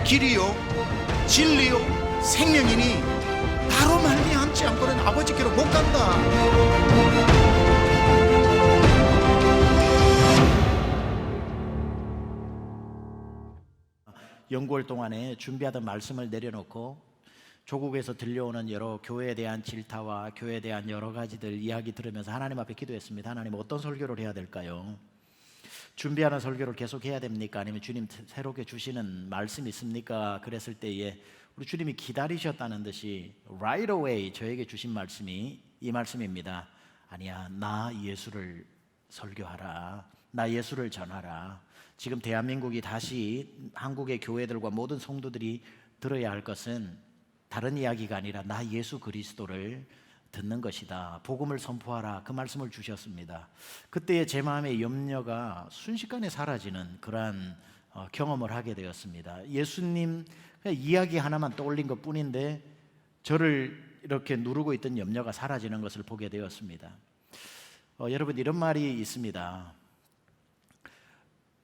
길이요 진리요 생명이니 나로 말미암지 않고는 아버지께로 못 간다. 연구월 동안에 준비하던 말씀을 내려놓고 조국에서 들려오는 여러 교회에 대한 질타와 교회에 대한 여러 가지들 이야기 들으면서 하나님 앞에 기도했습니다. 하나님, 어떤 설교를 해야 될까요? 준비하는 설교를 계속 해야 됩니까? 아니면 주님 새롭게 주시는 말씀이 있습니까? 그랬을 때에 우리 주님이 기다리셨다는 듯이 right away 저에게 주신 말씀이 이 말씀입니다. 아니야, 나 예수를 설교하라. 나 예수를 전하라. 지금 대한민국이 다시 한국의 교회들과 모든 성도들이 들어야 할 것은 다른 이야기가 아니라 나 예수 그리스도를 듣는 것이다. 복음을 선포하라. 그 말씀을 주셨습니다. 그때의 제 마음의 염려가 순식간에 사라지는 그러한 경험을 하게 되었습니다. 예수님 그냥 이야기 하나만 떠올린 것 뿐인데 저를 이렇게 누르고 있던 염려가 사라지는 것을 보게 되었습니다. 여러분, 이런 말이 있습니다.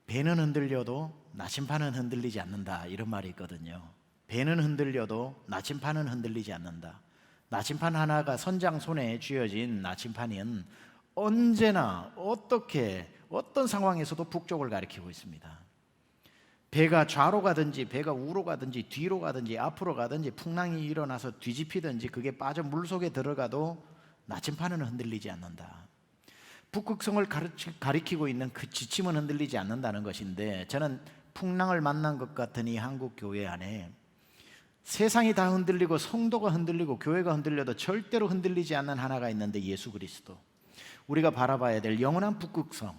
배는 흔들려도 나침판은 흔들리지 않는다, 이런 말이 있거든요. 배는 흔들려도 나침판은 흔들리지 않는다. 나침판 하나가 선장 손에 쥐어진 나침판은 언제나 어떤 상황에서도 북쪽을 가리키고 있습니다. 배가 좌로 가든지 배가 우로 가든지 뒤로 가든지 앞으로 가든지 풍랑이 일어나서 뒤집히든지 그게 빠져 물속에 들어가도 나침판은 흔들리지 않는다. 북극성을 가리키고 있는 그 지침은 흔들리지 않는다는 것인데, 저는 풍랑을 만난 것 같은 이 한국 교회 안에 세상이 다 흔들리고 성도가 흔들리고 교회가 흔들려도 절대로 흔들리지 않는 하나가 있는데, 예수 그리스도. 우리가 바라봐야 될 영원한 북극성,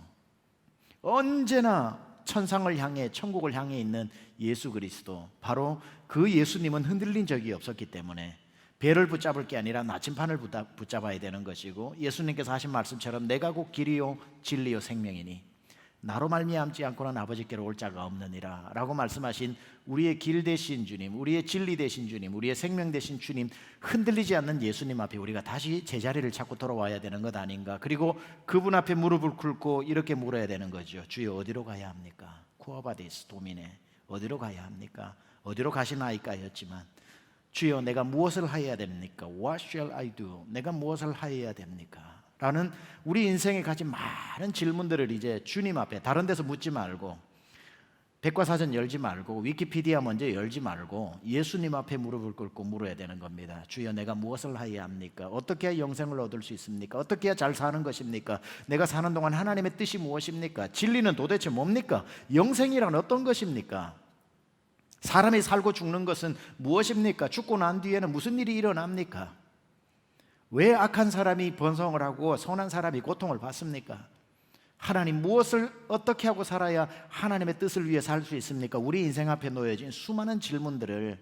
언제나 천상을 향해 천국을 향해 있는 예수 그리스도, 바로 그 예수님은 흔들린 적이 없었기 때문에 배를 붙잡을 게 아니라 나침판을 붙잡아야 되는 것이고, 예수님께서 하신 말씀처럼 내가 곧 길이요 진리요 생명이니 나로 말미암지 않고는 아버지께로 올 자가 없느니라 라고 말씀하신 우리의 길 되신 주님, 우리의 진리 되신 주님, 우리의 생명 되신 주님, 흔들리지 않는 예수님 앞에 우리가 다시 제자리를 찾고 돌아와야 되는 것 아닌가. 그리고 그분 앞에 무릎을 꿇고 이렇게 물어야 되는 거죠. 주여, 어디로 가야 합니까? 쿠아바디스 도미네, 어디로 가야 합니까? 어디로 가시나이까 였지만, 주여, 내가 무엇을 하여야 됩니까? What shall I do? 내가 무엇을 하여야 됩니까? 라는 우리 인생에 가진 많은 질문들을 이제 주님 앞에, 다른 데서 묻지 말고, 백과사전 열지 말고, 위키피디아 먼저 열지 말고 예수님 앞에 무릎을 꿇고 물어야 되는 겁니다. 주여, 내가 무엇을 하여야 합니까? 어떻게 해야 영생을 얻을 수 있습니까? 어떻게 해야 잘 사는 것입니까? 내가 사는 동안 하나님의 뜻이 무엇입니까? 진리는 도대체 뭡니까? 영생이란 어떤 것입니까? 사람이 살고 죽는 것은 무엇입니까? 죽고 난 뒤에는 무슨 일이 일어납니까? 왜 악한 사람이 번성을 하고 선한 사람이 고통을 받습니까? 하나님, 무엇을 어떻게 하고 살아야 하나님의 뜻을 위해 살 수 있습니까? 우리 인생 앞에 놓여진 수많은 질문들을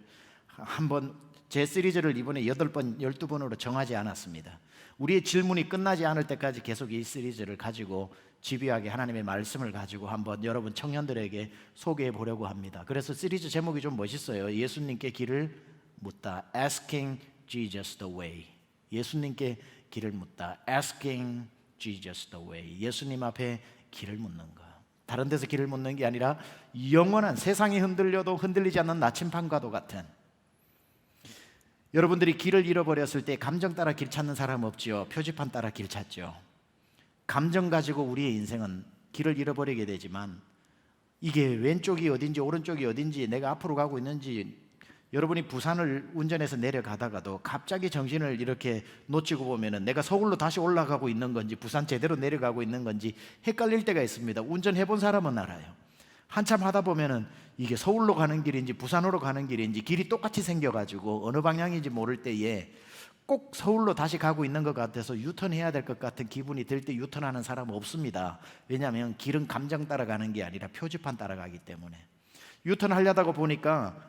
한번, 제 시리즈를 이번에 8번, 12번으로 정하지 않았습니다. 우리의 질문이 끝나지 않을 때까지 계속 이 시리즈를 가지고 집요하게 하나님의 말씀을 가지고 한번 여러분 청년들에게 소개해 보려고 합니다. 그래서 시리즈 제목이 좀 멋있어요. 예수님께 길을 묻다. Asking Jesus the way. 예수님께 길을 묻다. Asking Jesus the way. 예수님 앞에 길을 묻는 것. 다른 데서 길을 묻는 게 아니라 영원한, 세상이 흔들려도 흔들리지 않는 나침판과도 같은. 여러분들이 길을 잃어버렸을 때 감정 따라 길 찾는 사람 없지요? 표지판 따라 길 찾죠. 감정 가지고 우리의 인생은 길을 잃어버리게 되지만, 이게 왼쪽이 어딘지 오른쪽이 어딘지, 내가 앞으로 가고 있는지, 여러분이 부산을 운전해서 내려가다가도 갑자기 정신을 이렇게 놓치고 보면은 내가 서울로 다시 올라가고 있는 건지 부산 제대로 내려가고 있는 건지 헷갈릴 때가 있습니다. 운전해 본 사람은 알아요. 한참 하다 보면은 이게 서울로 가는 길인지 부산으로 가는 길인지 길이 똑같이 생겨가지고 어느 방향인지 모를 때에 꼭 서울로 다시 가고 있는 것 같아서 유턴해야 될 것 같은 기분이 들 때 유턴하는 사람은 없습니다. 왜냐하면 길은 감정 따라가는 게 아니라 표지판 따라가기 때문에. 유턴하려다가 보니까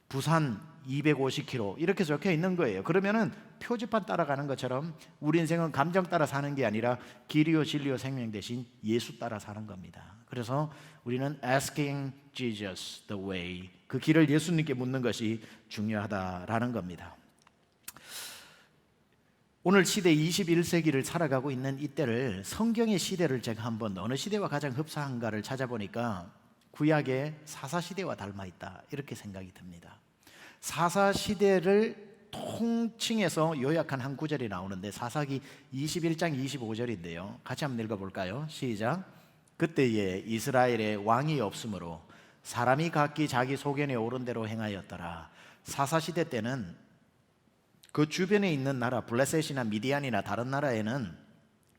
부산 250km 이렇게 적혀 있는 거예요. 그러면은 표지판 따라가는 것처럼 우리 인생은 감정 따라 사는 게 아니라 길이요 진리요 생명 대신 예수 따라 사는 겁니다. 그래서 우리는 asking Jesus the way, 그 길을 예수님께 묻는 것이 중요하다라는 겁니다. 오늘 시대 21세기를 살아가고 있는 이때를, 성경의 시대를 제가 한번 어느 시대와 가장 흡사한가를 찾아보니까 구약의 사사시대와 닮아있다 이렇게 생각이 듭니다. 사사시대를 통칭해서 요약한 한 구절이 나오는데 사사기 21장 25절인데요 같이 한번 읽어볼까요? 시작. 그때에 이스라엘에 왕이 없으므로 사람이 각기 자기 소견에 오른 대로 행하였더라. 사사시대 때는 그 주변에 있는 나라 블레셋이나 미디안이나 다른 나라에는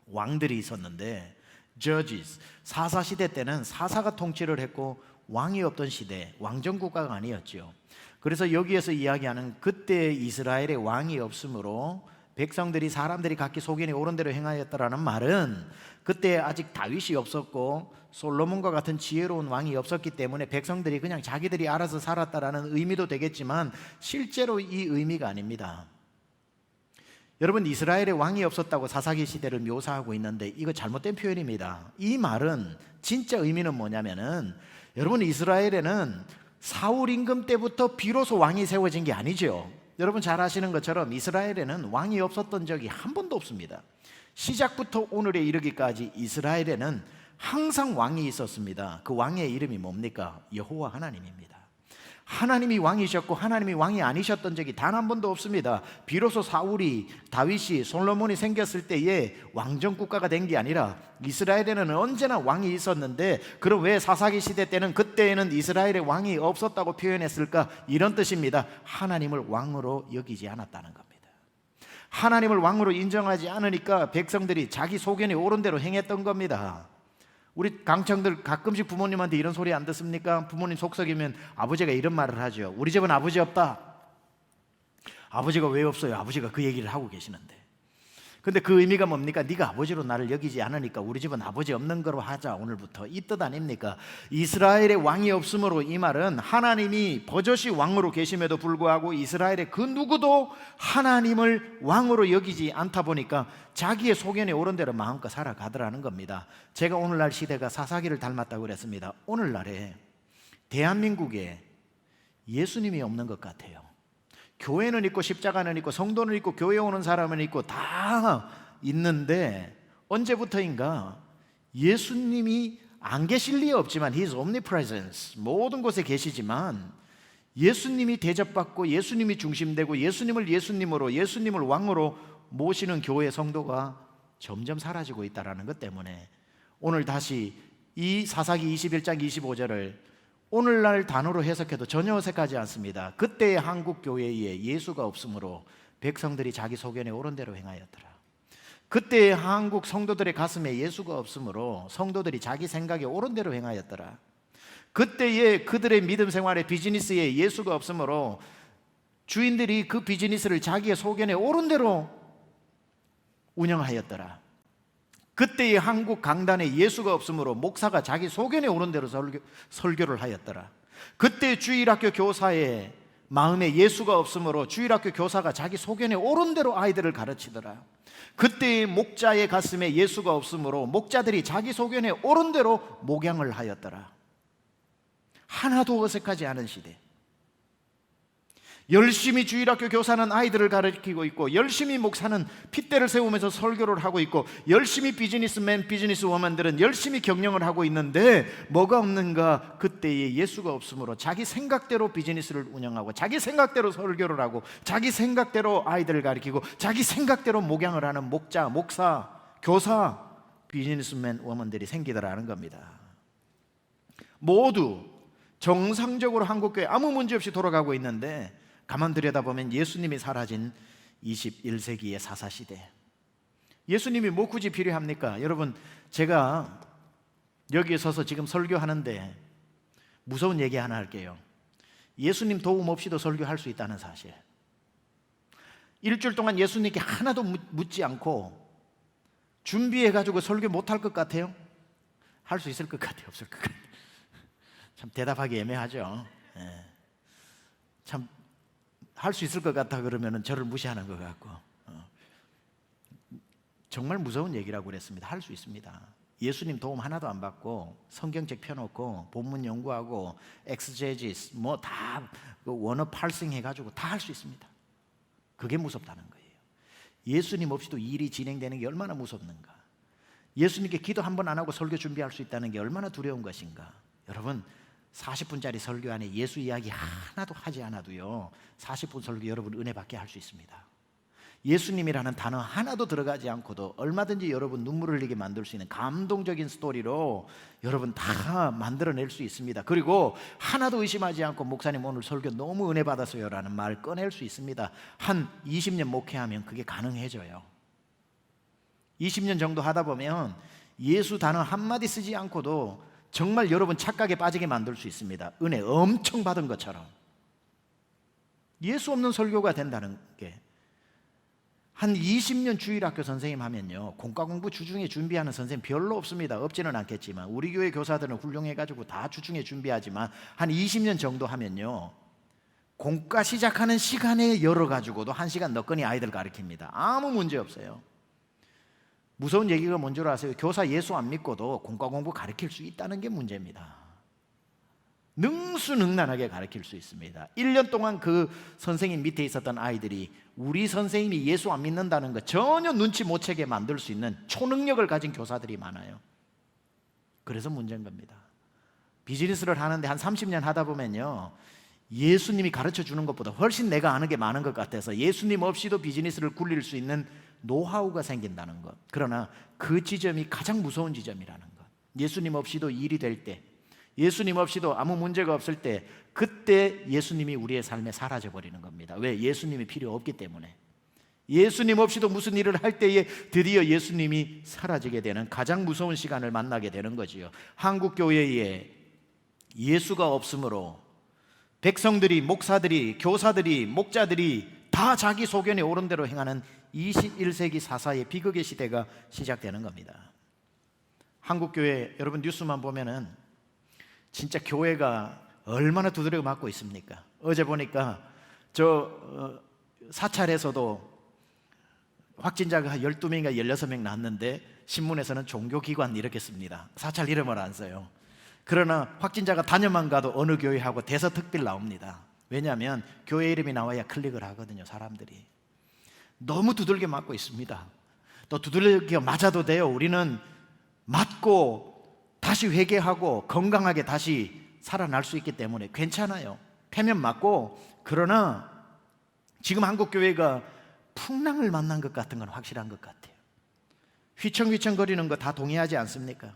왕들이 있었는데 Judges, 사사시대 때는 사사가 통치를 했고 왕이 없던 시대, 왕정국가가 아니었죠. 그래서 여기에서 이야기하는 그때 이스라엘에 왕이 없으므로 백성들이 사람들이 각기 소견에 오른 대로 행하였다라는 말은 그때 아직 다윗이 없었고 솔로몬과 같은 지혜로운 왕이 없었기 때문에 백성들이 그냥 자기들이 알아서 살았다라는 의미도 되겠지만 실제로 이 의미가 아닙니다. 여러분, 이스라엘에 왕이 없었다고 사사기 시대를 묘사하고 있는데 이거 잘못된 표현입니다. 이 말은 진짜 의미는 뭐냐면은 여러분, 이스라엘에는 사울 임금 때부터 비로소 왕이 세워진 게 아니죠. 여러분 잘 아시는 것처럼 이스라엘에는 왕이 없었던 적이 한 번도 없습니다. 시작부터 오늘에 이르기까지 이스라엘에는 항상 왕이 있었습니다. 그 왕의 이름이 뭡니까? 여호와 하나님입니다. 하나님이 왕이셨고 하나님이 왕이 아니셨던 적이 단 한 번도 없습니다. 비로소 사울이, 다윗이, 솔로몬이 생겼을 때에 왕정국가가 된 게 아니라 이스라엘에는 언제나 왕이 있었는데, 그럼 왜 사사기 시대 때는 그때에는 이스라엘에 왕이 없었다고 표현했을까? 이런 뜻입니다. 하나님을 왕으로 여기지 않았다는 겁니다. 하나님을 왕으로 인정하지 않으니까 백성들이 자기 소견에 오른 대로 행했던 겁니다. 우리 강청들 가끔씩 부모님한테 이런 소리 안 듣습니까? 부모님 속썩이면 아버지가 이런 말을 하죠. 우리 집은 아버지 없다. 아버지가 왜 없어요? 아버지가 그 얘기를 하고 계시는데. 근데 그 의미가 뭡니까? 네가 아버지로 나를 여기지 않으니까 우리 집은 아버지 없는 거로 하자 오늘부터, 이 뜻 아닙니까? 이스라엘에 왕이 없으므로 이 말은 하나님이 버젓이 왕으로 계심에도 불구하고 이스라엘의 그 누구도 하나님을 왕으로 여기지 않다 보니까 자기의 소견에 오른 대로 마음껏 살아가더라는 겁니다. 제가 오늘날 시대가 사사기를 닮았다고 그랬습니다. 오늘날에 대한민국에 예수님이 없는 것 같아요. 교회는 있고 십자가는 있고 성도는 있고 교회 오는 사람은 있고 다 있는데 언제부터인가 예수님이 안 계실 리 없지만 His omnipresence, 모든 곳에 계시지만 예수님이 대접받고 예수님이 중심되고 예수님을 예수님으로, 예수님을 왕으로 모시는 교회 성도가 점점 사라지고 있다는 것 때문에 오늘 다시 이 사사기 21장 25절을 오늘날 단어로 해석해도 전혀 어색하지 않습니다. 그때의 한국 교회에 예수가 없으므로 백성들이 자기 소견에 오른 대로 행하였더라. 그때의 한국 성도들의 가슴에 예수가 없으므로 성도들이 자기 생각에 오른 대로 행하였더라. 그때의 그들의 믿음 생활의 비즈니스에 예수가 없으므로 주인들이 그 비즈니스를 자기의 소견에 오른 대로 운영하였더라. 그때의 한국 강단에 예수가 없으므로 목사가 자기 소견에 오른 대로 설교를 하였더라. 그때 주일학교 교사의 마음에 예수가 없으므로 주일학교 교사가 자기 소견에 오른 대로 아이들을 가르치더라. 그때의 목자의 가슴에 예수가 없으므로 목자들이 자기 소견에 오른 대로 목양을 하였더라. 하나도 어색하지 않은 시대. 열심히 주일학교 교사는 아이들을 가르치고 있고 열심히 목사는 핏대를 세우면서 설교를 하고 있고 열심히 비즈니스맨, 비즈니스워먼들은 열심히 경영을 하고 있는데 뭐가 없는가? 그때에 예수가 없으므로 자기 생각대로 비즈니스를 운영하고 자기 생각대로 설교를 하고 자기 생각대로 아이들을 가르치고 자기 생각대로 목양을 하는 목자, 목사, 교사, 비즈니스맨, 워먼들이 생기더라는 겁니다. 모두 정상적으로 한국교회 아무 문제 없이 돌아가고 있는데 가만 들여다보면 예수님이 사라진 21세기의 사사시대. 예수님이 뭐 굳이 필요합니까? 여러분, 제가 여기에 서서 지금 설교하는데 무서운 얘기 하나 할게요. 예수님 도움 없이도 설교할 수 있다는 사실. 일주일 동안 예수님께 하나도 묻지 않고 준비해가지고 설교 못할 것 같아요? 할 수 있을 것 같아요? 없을 것 같아요? 참 대답하기 애매하죠. 참 할 수 있을 것 같아 그러면 저를 무시하는 것 같고, 정말 무서운 얘기라고 그랬습니다. 할 수 있습니다. 예수님 도움 하나도 안 받고 성경책 펴놓고 본문 연구하고 엑스제지스 뭐 다 원어 팔싱 해가지고 다 할 수 있습니다. 그게 무섭다는 거예요. 예수님 없이도 일이 진행되는 게 얼마나 무섭는가. 예수님께 기도 한 번 안 하고 설교 준비할 수 있다는 게 얼마나 두려운 것인가. 여러분, 40분짜리 설교 안에 예수 이야기 하나도 하지 않아도요 40분 설교 여러분 은혜 받게 할 수 있습니다. 예수님이라는 단어 하나도 들어가지 않고도 얼마든지 여러분 눈물을 흘리게 만들 수 있는 감동적인 스토리로 여러분 다 만들어낼 수 있습니다. 그리고 하나도 의심하지 않고 목사님 오늘 설교 너무 은혜 받았어요 라는 말 꺼낼 수 있습니다. 한 20년 목회하면 그게 가능해져요. 20년 정도 하다 보면 예수 단어 한마디 쓰지 않고도 정말 여러분 착각에 빠지게 만들 수 있습니다. 은혜 엄청 받은 것처럼. 예수 없는 설교가 된다는 게, 한 20년 주일학교 선생님 하면요 공과 공부 주중에 준비하는 선생님 별로 없습니다. 없지는 않겠지만 우리 교회 교사들은 훌륭해가지고 다 주중에 준비하지만 한 20년 정도 하면요 공과 시작하는 시간에 열어가지고도 1시간 너끈히 아이들 가르칩니다. 아무 문제 없어요. 무서운 얘기가 뭔 줄 아세요? 교사 예수 안 믿고도 공과 공부 가르칠 수 있다는 게 문제입니다. 능수능란하게 가르칠 수 있습니다. 1년 동안 그 선생님 밑에 있었던 아이들이 우리 선생님이 예수 안 믿는다는 거 전혀 눈치 못 채게 만들 수 있는 초능력을 가진 교사들이 많아요. 그래서 문제인 겁니다. 비즈니스를 하는데 한 30년 하다 보면요 예수님이 가르쳐 주는 것보다 훨씬 내가 아는 게 많은 것 같아서 예수님 없이도 비즈니스를 굴릴 수 있는 노하우가 생긴다는 것. 그러나 그 지점이 가장 무서운 지점이라는 것. 예수님 없이도 일이 될 때, 예수님 없이도 아무 문제가 없을 때, 그때 예수님이 우리의 삶에 사라져 버리는 겁니다. 왜? 예수님이 필요 없기 때문에. 예수님 없이도 무슨 일을 할 때에 드디어 예수님이 사라지게 되는 가장 무서운 시간을 만나게 되는 거지요. 한국 교회에 예수가 없으므로 백성들이, 목사들이, 교사들이, 목자들이 다 자기 소견에 옳은 대로 행하는 21세기 사사의 비극의 시대가 시작되는 겁니다. 한국 교회 여러분 뉴스만 보면은 진짜 교회가 얼마나 두드려 맞고 있습니까? 어제 보니까 사찰에서도 확진자가 12명인가 16명 났는데 신문에서는 종교기관 이렇게 씁니다. 사찰 이름을 안 써요. 그러나 확진자가 단여만 가도 어느 교회하고 대서특필 나옵니다. 왜냐하면 교회 이름이 나와야 클릭을 하거든요. 사람들이 너무 두들겨 맞고 있습니다. 또 두들겨 맞아도 돼요. 우리는 맞고 다시 회개하고 건강하게 다시 살아날 수 있기 때문에 괜찮아요. 패면 맞고. 그러나 지금 한국 교회가 풍랑을 만난 것 같은 건 확실한 것 같아요. 휘청휘청거리는 거 다 동의하지 않습니까?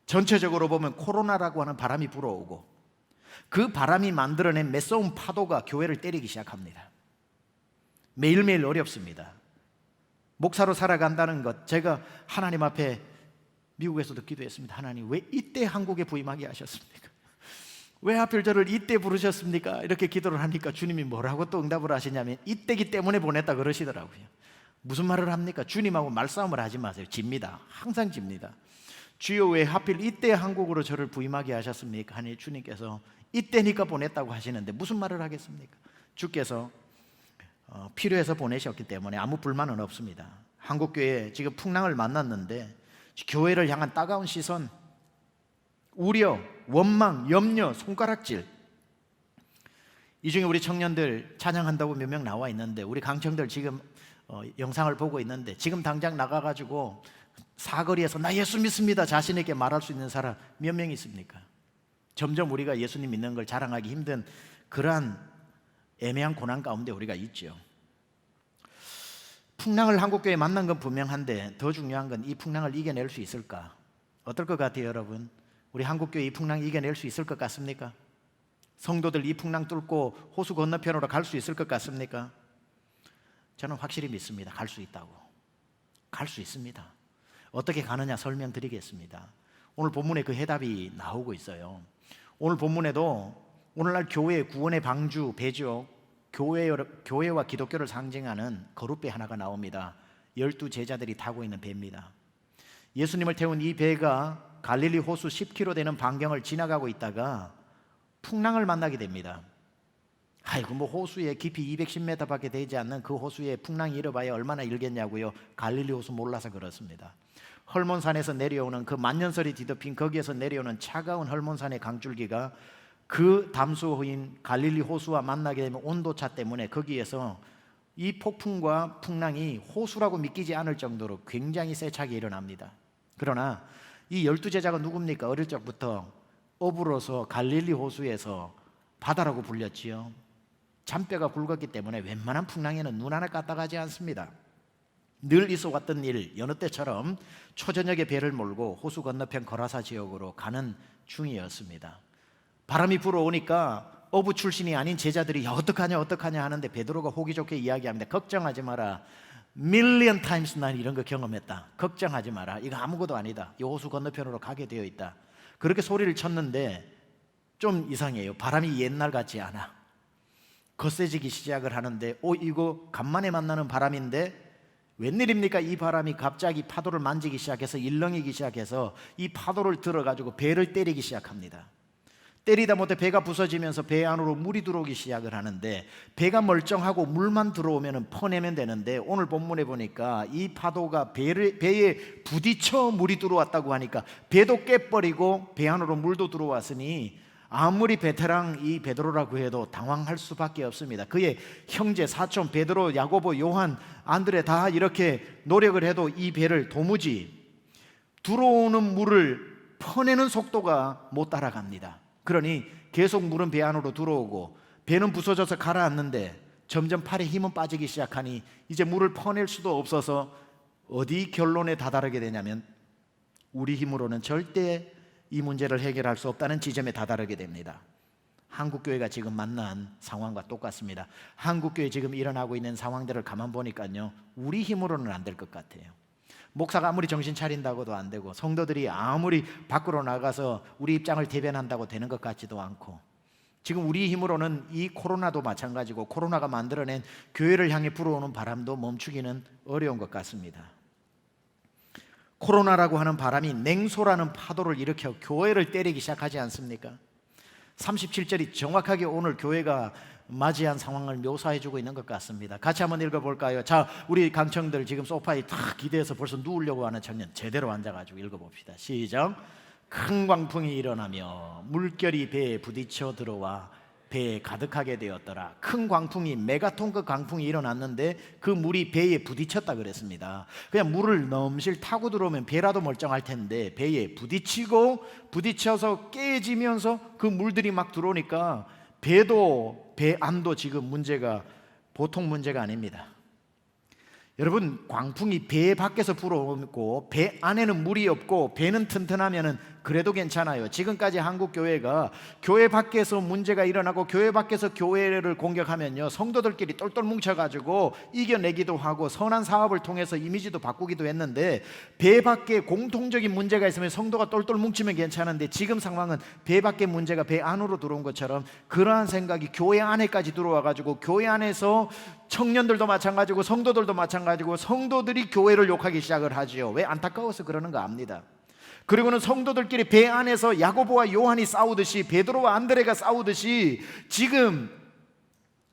전체적으로 보면 코로나라고 하는 바람이 불어오고 그 바람이 만들어낸 매서운 파도가 교회를 때리기 시작합니다. 매일매일 어렵습니다. 목사로 살아간다는 것, 제가 하나님 앞에 미국에서도 기도했습니다. 하나님, 왜 이때 한국에 부임하게 하셨습니까? 왜 하필 저를 이때 부르셨습니까? 이렇게 기도를 하니까 주님이 뭐라고 또 응답을 하시냐면 이때기 때문에 보냈다 그러시더라고요. 무슨 말을 합니까? 주님하고 말싸움을 하지 마세요. 집니다. 항상 집니다. 주여, 왜 하필 이때 한국으로 저를 부임하게 하셨습니까? 하니 주님께서 이때니까 보냈다고 하시는데 무슨 말을 하겠습니까? 주께서 필요해서 보내셨기 때문에 아무 불만은 없습니다. 한국교회 지금 풍랑을 만났는데 교회를 향한 따가운 시선, 우려, 원망, 염려, 손가락질, 이 중에 우리 청년들 찬양한다고 몇 명 나와 있는데 우리 강청들 지금 영상을 보고 있는데 지금 당장 나가가지고 사거리에서 나 예수 믿습니다 자신 있게 말할 수 있는 사람 몇 명 있습니까? 점점 우리가 예수님 믿는 걸 자랑하기 힘든 그러한 애매한 고난 가운데 우리가 있죠. 풍랑을 한국교회에 만난 건 분명한데 더 중요한 건 이 풍랑을 이겨낼 수 있을까? 어떨 것 같아요 여러분? 우리 한국교회 이 풍랑 이겨낼 수 있을 것 같습니까? 성도들 이 풍랑 뚫고 호수 건너편으로 갈 수 있을 것 같습니까? 저는 확실히 믿습니다. 갈 수 있다고. 갈 수 있습니다. 어떻게 가느냐 설명드리겠습니다. 오늘 본문에 그 해답이 나오고 있어요. 오늘 본문에도 오늘날 교회의 구원의 방주, 배죠. 교회와 기독교를 상징하는 거룻배 하나가 나옵니다. 12제자들이 타고 있는 배입니다. 예수님을 태운 이 배가 갈릴리 호수 10km 되는 반경을 지나가고 있다가 풍랑을 만나게 됩니다. 아이고 뭐 호수에 깊이 210m밖에 되지 않는 그 호수에 풍랑이 일어봐야 얼마나 일겠냐고요. 갈릴리 호수 몰라서 그렇습니다. 헐몬산에서 내려오는 그 만년설이 뒤덮인 거기에서 내려오는 차가운 헐몬산의 강줄기가 그 담수호인 갈릴리 호수와 만나게 되면 온도차 때문에 거기에서 이 폭풍과 풍랑이 호수라고 믿기지 않을 정도로 굉장히 세차게 일어납니다. 그러나 이 12제자가 누굽니까? 어릴 적부터 어부로서 갈릴리 호수에서 바다라고 불렸지요. 잔뼈가 굵었기 때문에 웬만한 풍랑에는 눈 하나 까딱하지 않습니다. 늘 있어왔던 일, 여느 때처럼 초저녁에 배를 몰고 호수 건너편 거라사 지역으로 가는 중이었습니다. 바람이 불어오니까 어부 출신이 아닌 제자들이 야, 어떡하냐 하는데 베드로가 호기 좋게 이야기합니다. 걱정하지 마라. million times 난 이런 거 경험했다. 걱정하지 마라. 이거 아무것도 아니다. 이 호수 건너편으로 가게 되어 있다. 그렇게 소리를 쳤는데 좀 이상해요. 바람이 옛날 같지 않아. 거세지기 시작을 하는데 이거 간만에 만나는 바람인데 웬일입니까? 이 바람이 갑자기 파도를 만지기 시작해서 일렁이기 시작해서 이 파도를 들어가지고 배를 때리기 시작합니다. 때리다 못해 배가 부서지면서 배 안으로 물이 들어오기 시작을 하는데 배가 멀쩡하고 물만 들어오면 퍼내면 되는데 오늘 본문에 보니까 이 파도가 배에 부딪혀 물이 들어왔다고 하니까 배도 깨버리고 배 안으로 물도 들어왔으니 아무리 베테랑 이 베드로라고 해도 당황할 수밖에 없습니다. 그의 형제, 사촌 베드로, 야고보, 요한, 안드레 다 이렇게 노력을 해도 이 배를 도무지 들어오는 물을 퍼내는 속도가 못 따라갑니다. 그러니 계속 물은 배 안으로 들어오고 배는 부서져서 가라앉는데 점점 팔에 힘은 빠지기 시작하니 이제 물을 퍼낼 수도 없어서 어디 결론에 다다르게 되냐면 우리 힘으로는 절대 이 문제를 해결할 수 없다는 지점에 다다르게 됩니다. 한국교회가 지금 만난 상황과 똑같습니다. 한국교회 지금 일어나고 있는 상황들을 가만 보니까요, 우리 힘으로는 안 될 것 같아요. 목사가 아무리 정신 차린다고도 안 되고 성도들이 아무리 밖으로 나가서 우리 입장을 대변한다고 되는 것 같지도 않고 지금 우리 힘으로는 이 코로나도 마찬가지고 코로나가 만들어낸 교회를 향해 불어오는 바람도 멈추기는 어려운 것 같습니다. 코로나라고 하는 바람이 냉소라는 파도를 일으켜 교회를 때리기 시작하지 않습니까? 37절이 정확하게 오늘 교회가 맞이한 상황을 묘사해주고 있는 것 같습니다. 같이 한번 읽어볼까요? 자, 우리 강청들 지금 소파에 탁 기대서 벌써 누우려고 하는 청년 제대로 앉아가지고 읽어봅시다. 시작. 큰 광풍이 일어나며 물결이 배에 부딪혀 들어와 배에 가득하게 되었더라. 큰 광풍이 메가톤급 광풍이 일어났는데 그 물이 배에 부딪혔다 그랬습니다. 그냥 물을 넘실 타고 들어오면 배라도 멀쩡할 텐데 배에 부딪혀서 깨지면서 그 물들이 막 들어오니까 배 안도 지금 문제가 보통 문제가 아닙니다. 여러분, 광풍이 배 밖에서 불어오고 배 안에는 물이 없고 배는 튼튼하면 그래도 괜찮아요. 지금까지 한국 교회가 교회 밖에서 문제가 일어나고 교회 밖에서 교회를 공격하면요, 성도들끼리 똘똘 뭉쳐가지고 이겨내기도 하고 선한 사업을 통해서 이미지도 바꾸기도 했는데 배 밖에 공통적인 문제가 있으면 성도가 똘똘 뭉치면 괜찮은데 지금 상황은 배 밖에 문제가 배 안으로 들어온 것처럼 그러한 생각이 교회 안에까지 들어와가지고 교회 안에서 청년들도 마찬가지고 성도들도 마찬가지고 성도들이 교회를 욕하기 시작을 하지요. 왜? 안타까워서 그러는 거 압니다. 그리고는 성도들끼리 배 안에서 야고보와 요한이 싸우듯이 베드로와 안드레가 싸우듯이 지금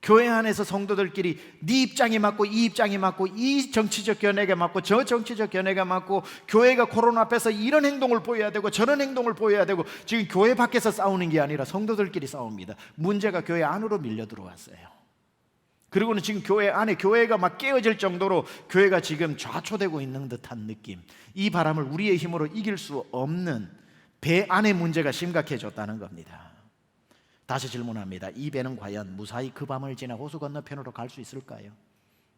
교회 안에서 성도들끼리 네 입장이 맞고 이 입장이 맞고 이 정치적 견해가 맞고 저 정치적 견해가 맞고 교회가 코로나 앞에서 이런 행동을 보여야 되고 저런 행동을 보여야 되고 지금 교회 밖에서 싸우는 게 아니라 성도들끼리 싸웁니다. 문제가 교회 안으로 밀려 들어왔어요. 그리고는 지금 교회 안에 교회가 막 깨어질 정도로 교회가 지금 좌초되고 있는 듯한 느낌. 이 바람을 우리의 힘으로 이길 수 없는 배 안의 문제가 심각해졌다는 겁니다. 다시 질문합니다. 이 배는 과연 무사히 그 밤을 지나 호수 건너편으로 갈 수 있을까요?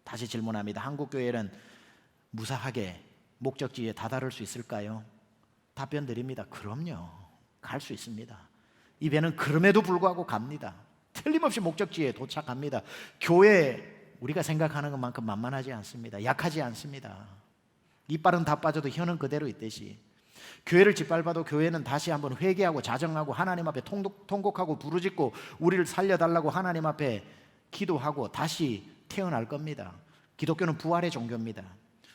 다시 질문합니다. 한국 교회는 무사하게 목적지에 다다를 수 있을까요? 답변 드립니다. 그럼요. 갈 수 있습니다. 이 배는 그럼에도 불구하고 갑니다. 틀림없이 목적지에 도착합니다. 교회, 우리가 생각하는 것만큼 만만하지 않습니다. 약하지 않습니다. 이빨은 다 빠져도 혀는 그대로 있듯이 교회를 짓밟아도 교회는 다시 한번 회개하고 자정하고 하나님 앞에 통곡하고 부르짖고 우리를 살려달라고 하나님 앞에 기도하고 다시 태어날 겁니다. 기독교는 부활의 종교입니다.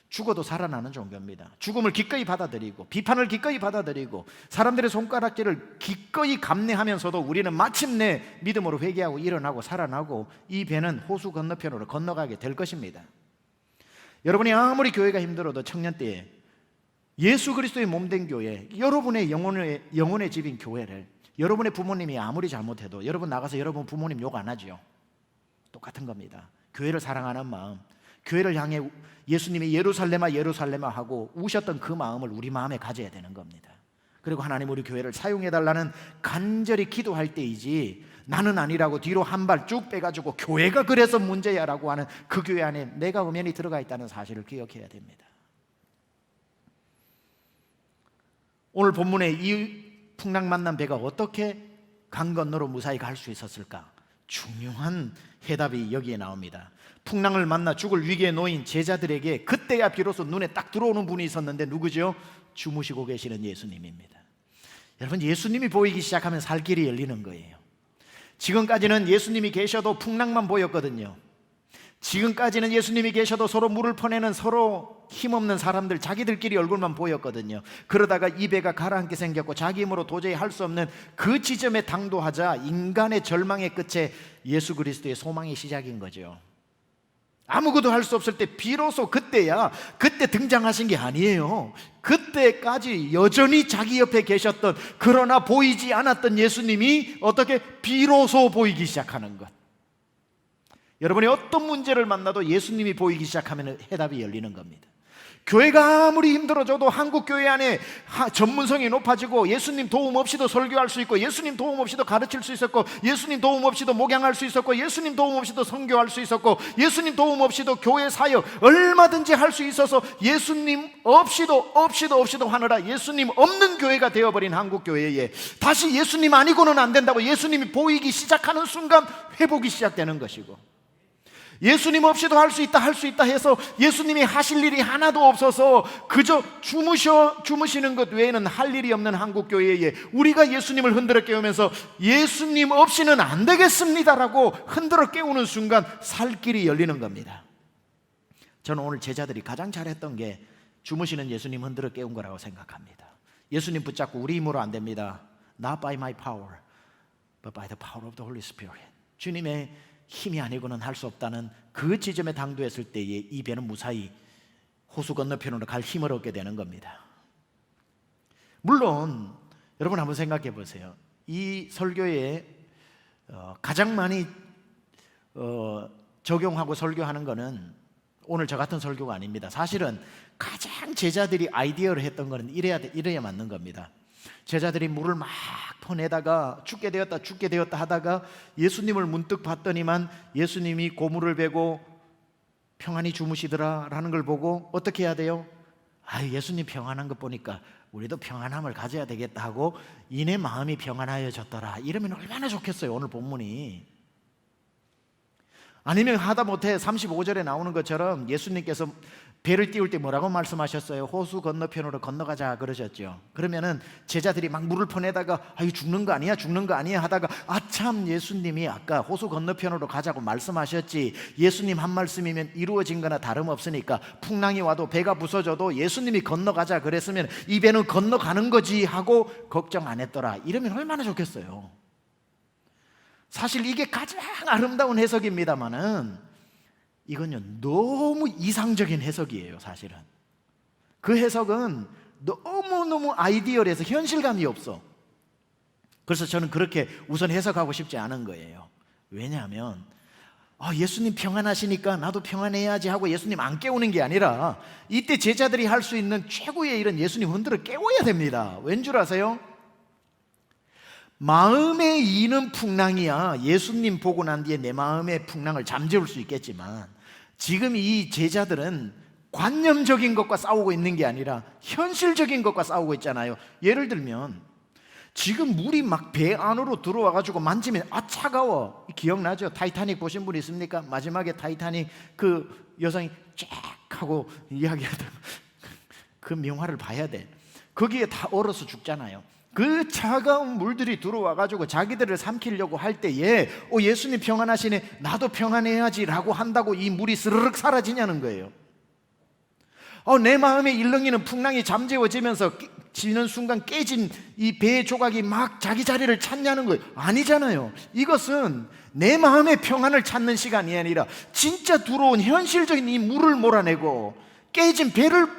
죽어도 살아나는 종교입니다. 죽음을 기꺼이 받아들이고 비판을 기꺼이 받아들이고 사람들의 손가락질을 기꺼이 감내하면서도 우리는 마침내 믿음으로 회개하고 일어나고 살아나고 이 배는 호수 건너편으로 건너가게 될 것입니다. 여러분이 아무리 교회가 힘들어도 청년 때에 예수 그리스도의 몸된 교회, 여러분의 영혼의 집인 교회를 여러분의 부모님이 아무리 잘못해도 여러분 나가서 여러분 부모님 욕 안 하죠. 똑같은 겁니다. 교회를 사랑하는 마음, 교회를 향해 예수님이 예루살렘아 예루살렘아 하고 우셨던 그 마음을 우리 마음에 가져야 되는 겁니다. 그리고 하나님 우리 교회를 사용해달라는 간절히 기도할 때이지, 나는 아니라고 뒤로 한 발 쭉 빼가지고 교회가 그래서 문제야라고 하는 그 교회 안에 내가 엄연히 들어가 있다는 사실을 기억해야 됩니다. 오늘 본문에 이 풍랑 만난 배가 어떻게 강 건너로 무사히 갈 수 있었을까? 중요한 해답이 여기에 나옵니다. 풍랑을 만나 죽을 위기에 놓인 제자들에게 그때야 비로소 눈에 딱 들어오는 분이 있었는데 누구죠? 주무시고 계시는 예수님입니다. 여러분, 예수님이 보이기 시작하면 살 길이 열리는 거예요. 지금까지는 예수님이 계셔도 풍랑만 보였거든요. 지금까지는 예수님이 계셔도 서로 물을 퍼내는 서로 힘없는 사람들, 자기들끼리 얼굴만 보였거든요. 그러다가 이 배가 가라앉게 생겼고 자기 힘으로 도저히 할 수 없는 그 지점에 당도하자 인간의 절망의 끝에 예수 그리스도의 소망이 시작인 거죠. 아무것도 할 수 없을 때 비로소 그때야, 그때 등장하신 게 아니에요. 그때까지 여전히 자기 옆에 계셨던, 그러나 보이지 않았던 예수님이 어떻게 비로소 보이기 시작하는 것. 여러분이 어떤 문제를 만나도 예수님이 보이기 시작하면 해답이 열리는 겁니다. 교회가 아무리 힘들어져도 한국 교회 안에 전문성이 높아지고 예수님 도움 없이도 설교할 수 있고, 예수님 도움 없이도 가르칠 수 있었고, 예수님 도움 없이도 목양할 수 있었고, 예수님 도움 없이도 선교할 수 있었고, 예수님 도움 없이도 교회 사역 얼마든지 할 수 있어서 예수님 없이도 하느라 예수님 없는 교회가 되어버린 한국 교회에 다시 예수님 아니고는 안 된다고 예수님이 보이기 시작하는 순간 회복이 시작되는 것이고, 예수님 없이도 할 수 있다 해서 예수님이 하실 일이 하나도 없어서 그저 주무시는 것 외에는 할 일이 없는 한국교회에 우리가 예수님을 흔들어 깨우면서 예수님 없이는 안 되겠습니다라고 흔들어 깨우는 순간 살 길이 열리는 겁니다. 저는 오늘 제자들이 가장 잘했던 게 주무시는 예수님 흔들어 깨운 거라고 생각합니다. 예수님 붙잡고 우리 힘으로 안 됩니다. Not by my power, but by the power of the Holy Spirit. 주님의 힘이 아니고는 할 수 없다는 그 지점에 당도했을 때에 이 배는 무사히 호수 건너편으로 갈 힘을 얻게 되는 겁니다. 물론 여러분 한번 생각해 보세요. 이 설교에 가장 많이 적용하고 설교하는 거는 오늘 저 같은 설교가 아닙니다. 사실은 가장 제자들이 아이디어를 했던 거는 이래야 맞는 겁니다. 제자들이 물을 막 퍼내다가 죽게 되었다 하다가 예수님을 문득 봤더니만 예수님이 고물을 베고 평안히 주무시더라라는 걸 보고 어떻게 해야 돼요? 예수님 평안한 것 보니까 우리도 평안함을 가져야 되겠다 하고 이내 마음이 평안하여졌더라, 이러면 얼마나 좋겠어요, 오늘 본문이. 아니면 하다못해 35절에 나오는 것처럼 예수님께서 배를 띄울 때 뭐라고 말씀하셨어요? 호수 건너편으로 건너가자 그러셨죠. 그러면은 제자들이 막 물을 퍼내다가 죽는 거 아니야 하다가 참, 예수님이 아까 호수 건너편으로 가자고 말씀하셨지, 예수님 한 말씀이면 이루어진 거나 다름없으니까 풍랑이 와도 배가 부서져도 예수님이 건너가자 그랬으면 이 배는 건너가는 거지 하고 걱정 안 했더라, 이러면 얼마나 좋겠어요. 사실 이게 가장 아름다운 해석입니다만은 이건요 너무 이상적인 해석이에요. 사실은 그 해석은 너무너무 아이디얼해서 현실감이 없어. 그래서 저는 그렇게 우선 해석하고 싶지 않은 거예요. 왜냐하면 예수님 평안하시니까 나도 평안해야지 하고 예수님 안 깨우는 게 아니라 이때 제자들이 할 수 있는 최고의 일은 예수님 흔들어 깨워야 됩니다. 왠 줄 아세요? 마음에 이는 풍랑이야 예수님 보고 난 뒤에 내 마음의 풍랑을 잠재울 수 있겠지만, 지금 이 제자들은 관념적인 것과 싸우고 있는 게 아니라 현실적인 것과 싸우고 있잖아요. 예를 들면 지금 물이 막 배 안으로 들어와 가지고 만지면 차가워. 기억나죠? 타이타닉 보신 분 있습니까? 마지막에 타이타닉 그 여성이 쫙 하고 이야기하던 그 명화를 봐야 돼. 거기에 다 얼어서 죽잖아요. 그 차가운 물들이 들어와 가지고 자기들을 삼키려고 할 때에 예수님 평안하시네, 나도 평안해야지 라고 한다고 이 물이 스르륵 사라지냐는 거예요. 내 마음에 일렁이는 풍랑이 잠재워지면서 지는 순간 깨진 이 배의 조각이 막 자기 자리를 찾냐는 거예요. 아니잖아요. 이것은 내 마음의 평안을 찾는 시간이 아니라 진짜 들어온 현실적인 이 물을 몰아내고 깨진 배를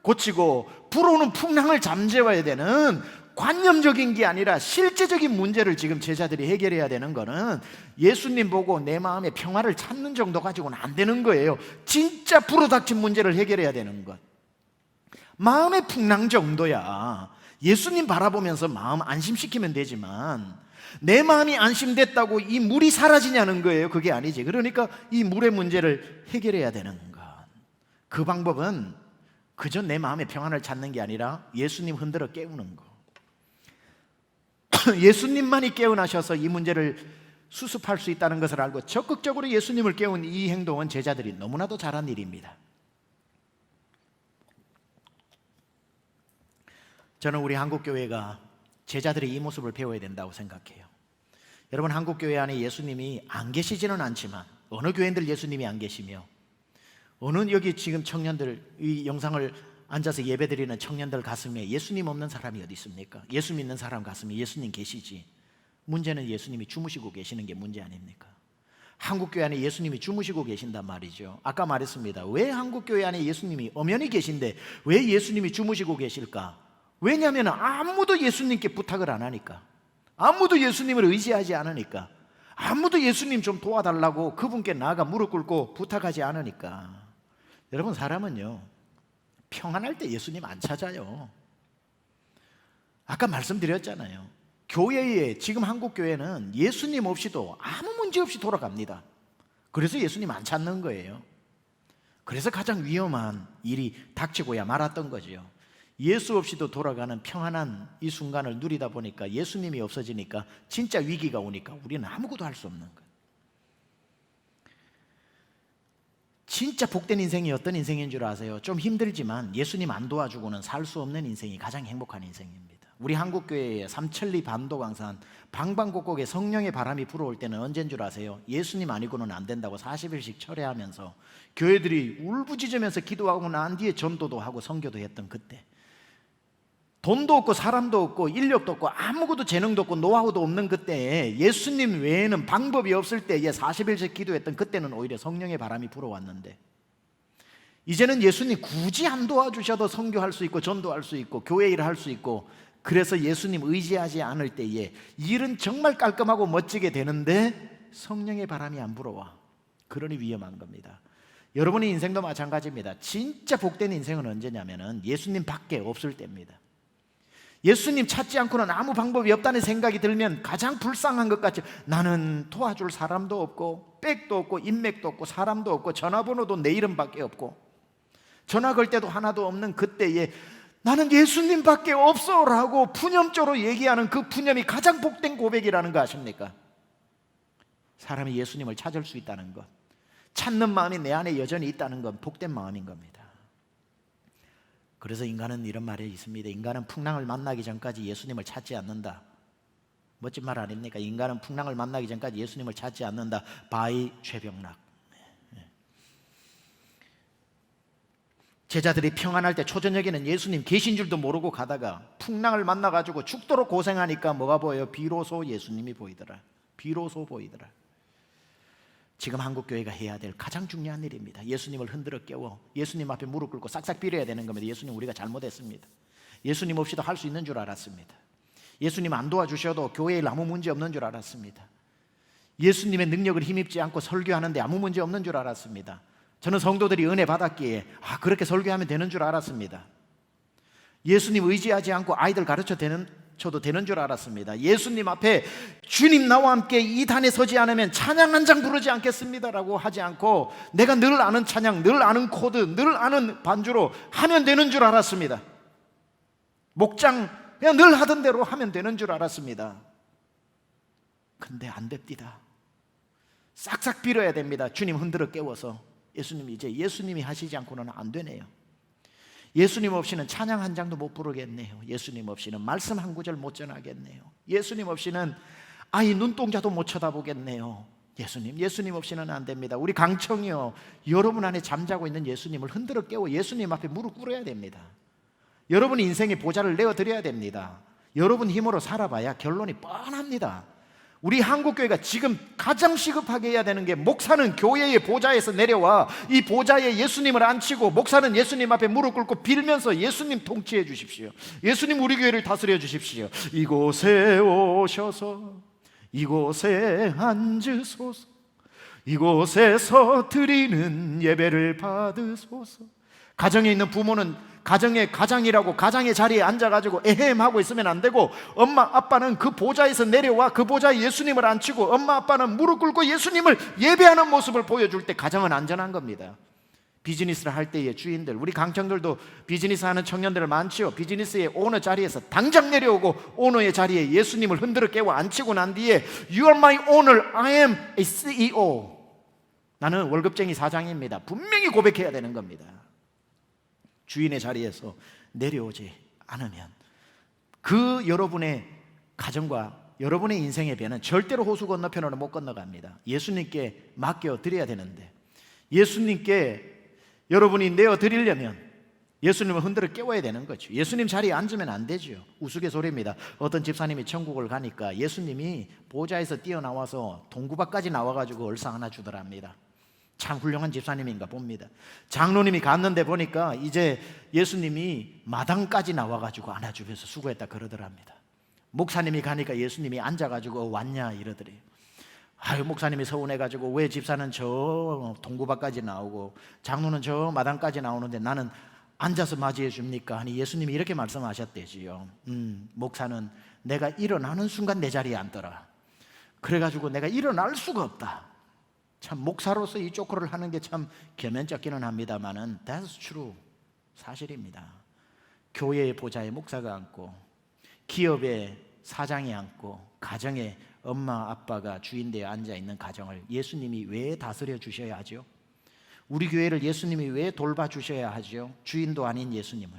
고치고 불어오는 풍랑을 잠재워야 되는 관념적인 게 아니라 실제적인 문제를 지금 제자들이 해결해야 되는 거는 예수님 보고 내 마음의 평화를 찾는 정도 가지고는 안 되는 거예요. 진짜 불어닥친 문제를 해결해야 되는 것. 마음의 풍랑 정도야 예수님 바라보면서 마음 안심시키면 되지만 내 마음이 안심됐다고 이 물이 사라지냐는 거예요. 그게 아니지. 그러니까 이 물의 문제를 해결해야 되는 것. 그 방법은 그저 내 마음의 평안을 찾는 게 아니라 예수님 흔들어 깨우는 거. 예수님만이 깨어나셔서 이 문제를 수습할 수 있다는 것을 알고 적극적으로 예수님을 깨운 이 행동은 제자들이 너무나도 잘한 일입니다. 저는 우리 한국교회가 제자들이 이 모습을 배워야 된다고 생각해요. 여러분, 한국교회 안에 예수님이 안 계시지는 않지만 어느 교회들 예수님이 안 계시며 어느 여기 지금 청년들 이 영상을 앉아서 예배드리는 청년들 가슴에 예수님 없는 사람이 어디 있습니까? 예수 믿는 사람 가슴에 예수님 계시지. 문제는 예수님이 주무시고 계시는 게 문제 아닙니까? 한국교회 안에 예수님이 주무시고 계신단 말이죠. 아까 말했습니다. 왜 한국교회 안에 예수님이 엄연히 계신데 왜 예수님이 주무시고 계실까? 왜냐하면 아무도 예수님께 부탁을 안 하니까, 아무도 예수님을 의지하지 않으니까, 아무도 예수님 좀 도와달라고 그분께 나아가 무릎 꿇고 부탁하지 않으니까. 여러분, 사람은요 평안할 때 예수님 안 찾아요. 아까 말씀드렸잖아요. 교회에 지금 한국교회는 예수님 없이도 아무 문제 없이 돌아갑니다. 그래서 예수님 안 찾는 거예요. 그래서 가장 위험한 일이 닥치고야 말았던 거죠. 예수 없이도 돌아가는 평안한 이 순간을 누리다 보니까 예수님이 없어지니까 진짜 위기가 오니까 우리는 아무것도 할 수 없는 거예요. 진짜 복된 인생이 어떤 인생인 줄 아세요? 좀 힘들지만 예수님 안 도와주고는 살 수 없는 인생이 가장 행복한 인생입니다. 우리 한국교회에 삼천리 반도강산 방방곡곡에 성령의 바람이 불어올 때는 언제인 줄 아세요? 예수님 아니고는 안 된다고 40일씩 철회하면서 교회들이 울부짖으면서 기도하고 난 뒤에 전도도 하고 선교도 했던 그때, 돈도 없고 사람도 없고 인력도 없고 아무것도 재능도 없고 노하우도 없는 그때에 예수님 외에는 방법이 없을 때에 40일씩 기도했던 그때는 오히려 성령의 바람이 불어왔는데, 이제는 예수님 굳이 안 도와주셔도 선교할 수 있고 전도할 수 있고 교회 일을 할 수 있고, 그래서 예수님 의지하지 않을 때에 일은 정말 깔끔하고 멋지게 되는데 성령의 바람이 안 불어와. 그러니 위험한 겁니다. 여러분의 인생도 마찬가지입니다. 진짜 복된 인생은 언제냐면은 예수님 밖에 없을 때입니다. 예수님 찾지 않고는 아무 방법이 없다는 생각이 들면 가장 불쌍한 것 같죠. 나는 도와줄 사람도 없고 백도 없고 인맥도 없고 사람도 없고 전화번호도 내 이름밖에 없고 전화 걸 때도 하나도 없는 그때에 나는 예수님밖에 없어라고 푸념조로 얘기하는 그 푸념이 가장 복된 고백이라는 거 아십니까? 사람이 예수님을 찾을 수 있다는 것, 찾는 마음이 내 안에 여전히 있다는 건 복된 마음인 겁니다. 그래서 인간은 이런 말이 있습니다. 인간은 풍랑을 만나기 전까지 예수님을 찾지 않는다. 멋진 말 아닙니까? 인간은 풍랑을 만나기 전까지 예수님을 찾지 않는다. 바이 최병락. 제자들이 평안할 때 초저녁에는 예수님 계신 줄도 모르고 가다가 풍랑을 만나가지고 죽도록 고생하니까 뭐가 보여요? 비로소 예수님이 보이더라. 비로소 보이더라. 지금 한국교회가 해야 될 가장 중요한 일입니다. 예수님을 흔들어 깨워 예수님 앞에 무릎 꿇고 싹싹 빌어야 되는 겁니다. 예수님, 우리가 잘못했습니다. 예수님 없이도 할 수 있는 줄 알았습니다. 예수님 안 도와주셔도 교회에 아무 문제 없는 줄 알았습니다. 예수님의 능력을 힘입지 않고 설교하는데 아무 문제 없는 줄 알았습니다. 저는 성도들이 은혜 받았기에 그렇게 설교하면 되는 줄 알았습니다. 예수님 의지하지 않고 아이들 가르쳐도 되는 줄 알았습니다. 예수님 앞에 주님 나와 함께 이 단에 서지 않으면 찬양 한 장 부르지 않겠습니다라고 하지 않고 내가 늘 아는 찬양, 늘 아는 코드, 늘 아는 반주로 하면 되는 줄 알았습니다. 목장 그냥 늘 하던 대로 하면 되는 줄 알았습니다. 근데 안 됩니다. 싹싹 빌어야 됩니다. 주님 흔들어 깨워서 예수님이 하시지 않고는 안 되네요. 예수님 없이는 찬양 한 장도 못 부르겠네요. 예수님 없이는 말씀 한 구절 못 전하겠네요. 예수님 없이는 아이 눈동자도 못 쳐다보겠네요. 예수님 없이는 안 됩니다. 우리 강청이요, 여러분 안에 잠자고 있는 예수님을 흔들어 깨워 예수님 앞에 무릎 꿇어야 됩니다. 여러분 인생의 보좌를 내어드려야 됩니다. 여러분 힘으로 살아봐야 결론이 뻔합니다. 우리 한국교회가 지금 가장 시급하게 해야 되는 게, 목사는 교회의 보좌에서 내려와 이 보좌에 예수님을 앉히고 목사는 예수님 앞에 무릎 꿇고 빌면서 예수님 통치해 주십시오. 예수님 우리 교회를 다스려 주십시오. 이곳에 오셔서 이곳에 앉으소서, 이곳에서 드리는 예배를 받으소서. 가정에 있는 부모는 가정의 가장이라고 가장의 자리에 앉아가지고 에헴하고 있으면 안 되고, 엄마 아빠는 그 보좌에서 내려와 그 보좌에 예수님을 앉히고 엄마 아빠는 무릎 꿇고 예수님을 예배하는 모습을 보여줄 때 가정은 안전한 겁니다. 비즈니스를 할 때의 주인들, 우리 강청들도 비즈니스 하는 청년들 많지요. 비즈니스의 오너 자리에서 당장 내려오고 오너의 자리에 예수님을 흔들어 깨워 앉히고 난 뒤에 You are my owner, I am a CEO. 나는 월급쟁이 사장입니다. 분명히 고백해야 되는 겁니다. 주인의 자리에서 내려오지 않으면 그 여러분의 가정과 여러분의 인생의 배는 절대로 호수 건너편으로 못 건너갑니다. 예수님께 맡겨 드려야 되는데, 예수님께 여러분이 내어 드리려면 예수님을 흔들어 깨워야 되는 거죠. 예수님 자리에 앉으면 안 되죠. 우스갯소리입니다. 어떤 집사님이 천국을 가니까 예수님이 보좌에서 뛰어나와서 동구박까지 나와가지고 얼상 하나 주더랍니다. 참 훌륭한 집사님인가 봅니다. 장로님이 갔는데 보니까 이제 예수님이 마당까지 나와가지고 안아주면서 수고했다 그러더랍니다. 목사님이 가니까 예수님이 앉아가지고 왔냐 이러더래요. 아유, 목사님이 서운해가지고 왜 집사는 저 동구박까지 나오고 장로는 저 마당까지 나오는데 나는 앉아서 맞이해 줍니까? 하니 예수님이 이렇게 말씀하셨대지요. 목사는 내가 일어나는 순간 내 자리에 앉더라. 그래가지고 내가 일어날 수가 없다. 참 목사로서 이 조커를 하는 게 참 겸연쩍기는 합니다만은 That's true. 사실입니다. 교회의 보좌에 목사가 앉고 기업의 사장이 앉고 가정에 엄마 아빠가 주인되어 앉아있는 가정을 예수님이 왜 다스려 주셔야 하죠? 우리 교회를 예수님이 왜 돌봐주셔야 하죠? 주인도 아닌 예수님이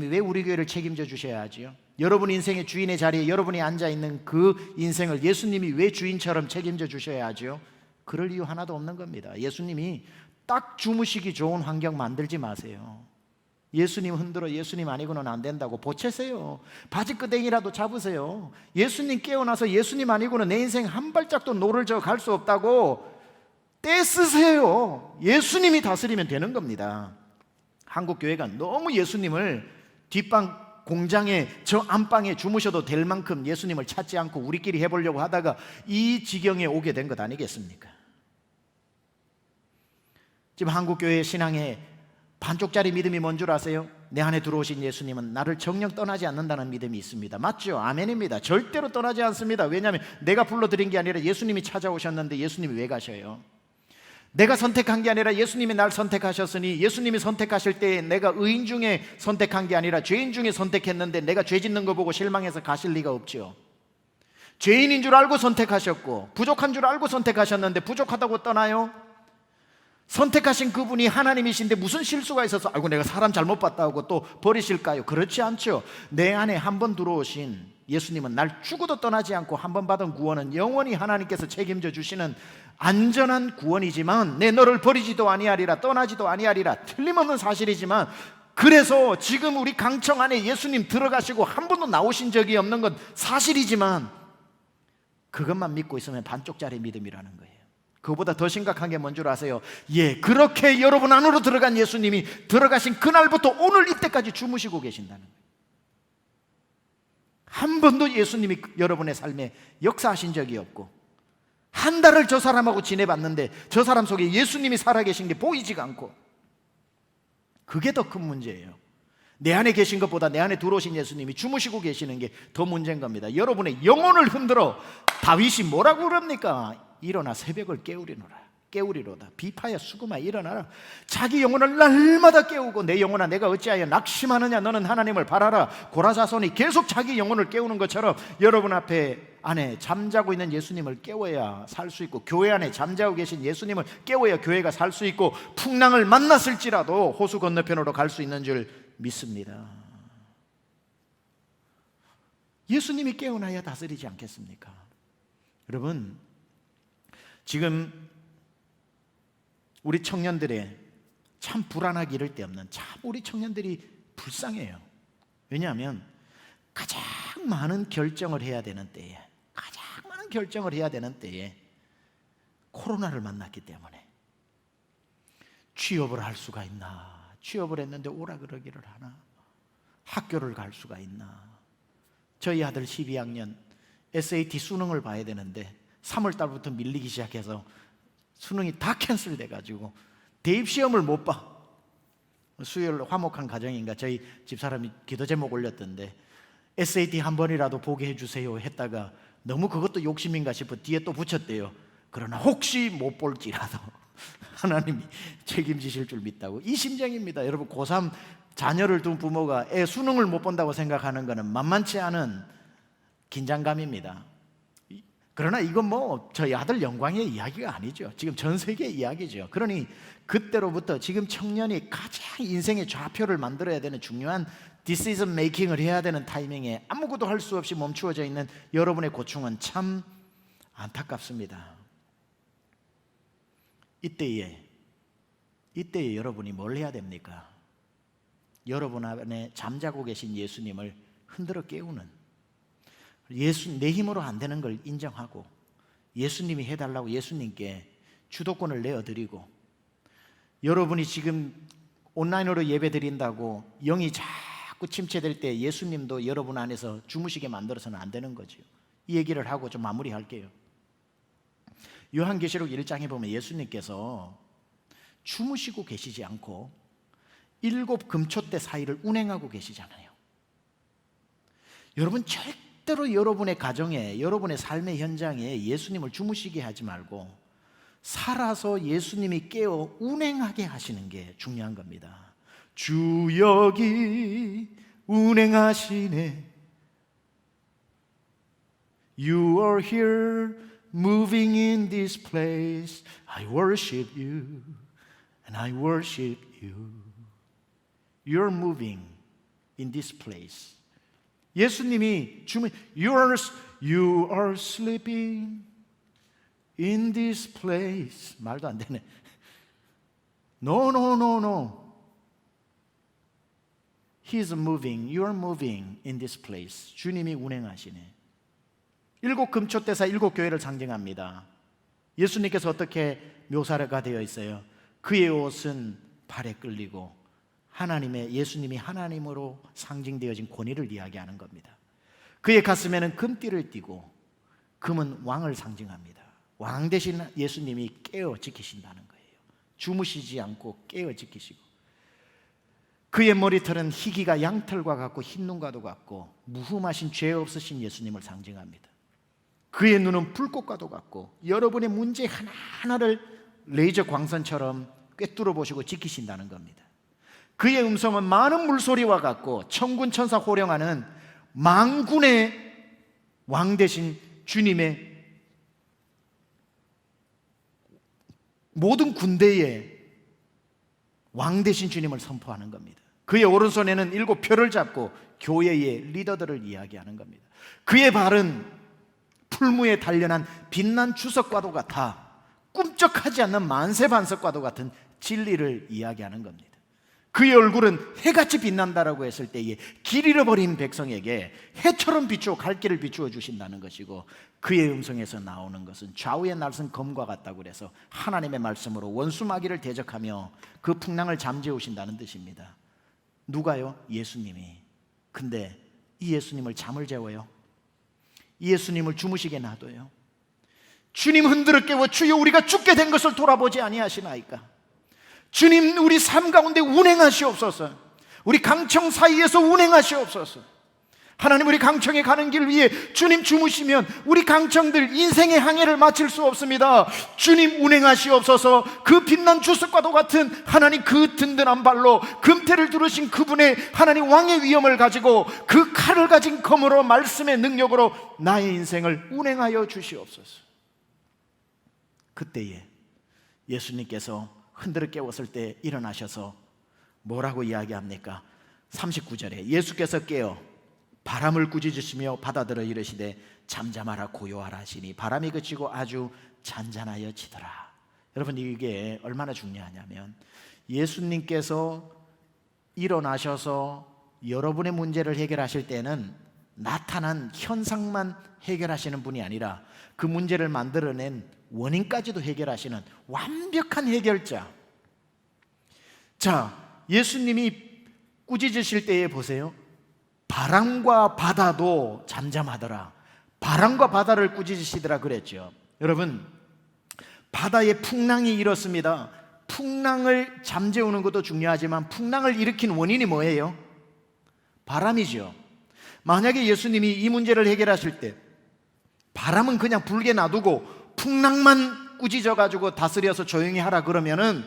왜 우리 교회를 책임져 주셔야 하죠? 여러분 인생의 주인의 자리에 여러분이 앉아있는 그 인생을 예수님이 왜 주인처럼 책임져 주셔야 하죠? 그럴 이유 하나도 없는 겁니다. 예수님이 딱 주무시기 좋은 환경 만들지 마세요. 예수님 흔들어 예수님 아니고는 안 된다고 보채세요. 바지끄댕이라도 잡으세요. 예수님 깨어나서 예수님 아니고는 내 인생 한 발짝도 노를 저 갈 수 없다고 떼쓰세요. 예수님이 다스리면 되는 겁니다. 한국 교회가 너무 예수님을 뒷방 공장에 저 안방에 주무셔도 될 만큼 예수님을 찾지 않고 우리끼리 해보려고 하다가 이 지경에 오게 된 것 아니겠습니까? 지금 한국 교회의 신앙에 반쪽짜리 믿음이 뭔 줄 아세요? 내 안에 들어오신 예수님은 나를 정녕 떠나지 않는다는 믿음이 있습니다. 맞죠? 아멘입니다. 절대로 떠나지 않습니다. 왜냐하면 내가 불러드린 게 아니라 예수님이 찾아오셨는데 예수님이 왜 가셔요? 내가 선택한 게 아니라 예수님이 날 선택하셨으니 예수님이 선택하실 때 내가 의인 중에 선택한 게 아니라 죄인 중에 선택했는데 내가 죄 짓는 거 보고 실망해서 가실 리가 없죠. 죄인인 줄 알고 선택하셨고 부족한 줄 알고 선택하셨는데 부족하다고 떠나요? 선택하신 그분이 하나님이신데 무슨 실수가 있어서 아이고 내가 사람 잘못 봤다 하고 또 버리실까요? 그렇지 않죠. 내 안에 한 번 들어오신 예수님은 날 죽어도 떠나지 않고 한 번 받은 구원은 영원히 하나님께서 책임져 주시는 안전한 구원이지만 내 너를 버리지도 아니하리라 떠나지도 아니하리라 틀림없는 사실이지만, 그래서 지금 우리 강청 안에 예수님 들어가시고 한 번도 나오신 적이 없는 건 사실이지만 그것만 믿고 있으면 반쪽짜리 믿음이라는 거예요. 그거보다 더 심각한 게 뭔 줄 아세요? 그렇게 여러분 안으로 들어간 예수님이 들어가신 그날부터 오늘 이때까지 주무시고 계신다는 거예요. 한 번도 예수님이 여러분의 삶에 역사하신 적이 없고 한 달을 저 사람하고 지내봤는데 저 사람 속에 예수님이 살아계신 게 보이지가 않고, 그게 더 큰 문제예요. 내 안에 계신 것보다 내 안에 들어오신 예수님이 주무시고 계시는 게 더 문제인 겁니다. 여러분의 영혼을 흔들어 다윗이 뭐라고 그럽니까? 일어나 새벽을 깨우리로다. 비파야 수구마 일어나라. 자기 영혼을 날마다 깨우고 내 영혼아 내가 어찌하여 낙심하느냐 너는 하나님을 바라라. 고라자손이 계속 자기 영혼을 깨우는 것처럼 여러분 앞에 안에 잠자고 있는 예수님을 깨워야 살 수 있고, 교회 안에 잠자고 계신 예수님을 깨워야 교회가 살 수 있고, 풍랑을 만났을지라도 호수 건너편으로 갈 수 있는 줄 믿습니다. 예수님이 깨어나야 다스리지 않겠습니까? 여러분, 지금 우리 청년들의 참 불안하기 이를 데 없는, 참 우리 청년들이 불쌍해요. 왜냐하면 가장 많은 결정을 해야 되는 때에 코로나를 만났기 때문에 취업을 할 수가 있나, 취업을 했는데 오라 그러기를 하나, 학교를 갈 수가 있나. 저희 아들 12학년 SAT 수능을 봐야 되는데 3월 달부터 밀리기 시작해서 수능이 다 캔슬 돼가지고 대입시험을 못 봐. 수요일 화목한 가정인가 저희 집사람이 기도 제목 올렸던데 SAT 한 번이라도 보게 해주세요 했다가 너무 그것도 욕심인가 싶어 뒤에 또 붙였대요. 그러나 혹시 못 볼지라도 하나님이 책임지실 줄 믿다고. 이 심정입니다. 여러분, 고3 자녀를 둔 부모가 애 수능을 못 본다고 생각하는 것은 만만치 않은 긴장감입니다. 그러나 이건 뭐 저희 아들 영광의 이야기가 아니죠. 지금 전 세계 이야기죠. 그러니 그때로부터 지금 청년이 가장 인생의 좌표를 만들어야 되는 중요한 디시전 메이킹을 해야 되는 타이밍에 아무것도 할 수 없이 멈추어져 있는 여러분의 고충은 참 안타깝습니다. 이때에 여러분이 뭘 해야 됩니까? 여러분 안에 잠자고 계신 예수님을 흔들어 깨우는, 내 힘으로 안 되는 걸 인정하고 예수님이 해달라고 예수님께 주도권을 내어드리고, 여러분이 지금 온라인으로 예배 드린다고 영이 자꾸 침체될 때 예수님도 여러분 안에서 주무시게 만들어서는 안 되는 거죠. 이 얘기를 하고 좀 마무리할게요. 요한계시록 1장에 보면 예수님께서 주무시고 계시지 않고 7 금초대 사이를 운행하고 계시잖아요. 여러분, 절대로 여러분의 가정에, 여러분의 삶의 현장에 예수님을 주무시게 하지 말고 살아서 예수님이 깨어 운행하게 하시는 게 중요한 겁니다. 주 여기 운행하시네, You are here moving in this place, I worship you and I worship you. You're moving in this place. 예수님이 You are sleeping in this place. 말도 안 되네. No. He's moving. You're moving in this place. 주님이 운행하시네. 7 금초대사 7 교회를 상징합니다. 예수님께서 어떻게 묘사가 되어 있어요? 그의 옷은 발에 끌리고 예수님이 하나님으로 상징되어진 권위를 이야기하는 겁니다. 그의 가슴에는 금띠를 띠고, 금은 왕을 상징합니다. 왕 대신 예수님이 깨어 지키신다는 거예요. 주무시지 않고 깨어 지키시고, 그의 머리털은 희기가 양털과 같고 흰눈과도 같고 무흠하신 죄 없으신 예수님을 상징합니다. 그의 눈은 불꽃과도 같고 여러분의 문제 하나하나를 레이저 광선처럼 꿰뚫어 보시고 지키신다는 겁니다. 그의 음성은 많은 물소리와 같고 천군 천사 호령하는 만군의 왕 대신 주님의 모든 군대의 왕 대신 주님을 선포하는 겁니다. 그의 오른손에는 7 표를 잡고 교회의 리더들을 이야기하는 겁니다. 그의 발은 풀무에 단련한 빛난 주석과도 같아 꿈쩍하지 않는 만세반석과도 같은 진리를 이야기하는 겁니다. 그의 얼굴은 해같이 빛난다라고 했을 때에 길 잃어버린 백성에게 해처럼 비추어 갈 길을 비추어 주신다는 것이고, 그의 음성에서 나오는 것은 좌우의 날선 검과 같다고 그래서 하나님의 말씀으로 원수 마귀를 대적하며 그 풍랑을 잠재우신다는 뜻입니다. 누가요? 예수님이. 근데 이 예수님을 잠을 재워요? 이 예수님을 주무시게 놔둬요? 주님 흔들어 깨워 주여 우리가 죽게 된 것을 돌아보지 아니하시나이까? 주님 우리 삶 가운데 운행하시옵소서. 우리 강청 사이에서 운행하시옵소서. 하나님, 우리 강청에 가는 길 위에 주님 주무시면 우리 강청들 인생의 항해를 마칠 수 없습니다. 주님 운행하시옵소서. 그 빛난 주석과도 같은 하나님 그 든든한 발로 금태를 두르신 그분의 하나님 왕의 위엄을 가지고 그 칼을 가진 검으로 말씀의 능력으로 나의 인생을 운행하여 주시옵소서. 그때에 예수님께서 흔들어 깨웠을 때 일어나셔서 뭐라고 이야기합니까? 39절에 예수께서 깨어 바람을 꾸짖으시며 바다들어 이르시되 잠잠하라 고요하라 하시니 바람이 그치고 아주 잔잔하여지더라. 여러분, 이게 얼마나 중요하냐면 예수님께서 일어나셔서 여러분의 문제를 해결하실 때는 나타난 현상만 해결하시는 분이 아니라 그 문제를 만들어낸 원인까지도 해결하시는 완벽한 해결자. 자, 예수님이 꾸짖으실 때에 보세요. 바람과 바다도 잠잠하더라. 바람과 바다를 꾸짖으시더라 그랬죠. 여러분, 바다에 풍랑이 일었습니다. 풍랑을 잠재우는 것도 중요하지만 풍랑을 일으킨 원인이 뭐예요? 바람이죠. 만약에 예수님이 이 문제를 해결하실 때 바람은 그냥 불게 놔두고 풍랑만 꾸짖어 가지고 다스려서 조용히 하라 그러면은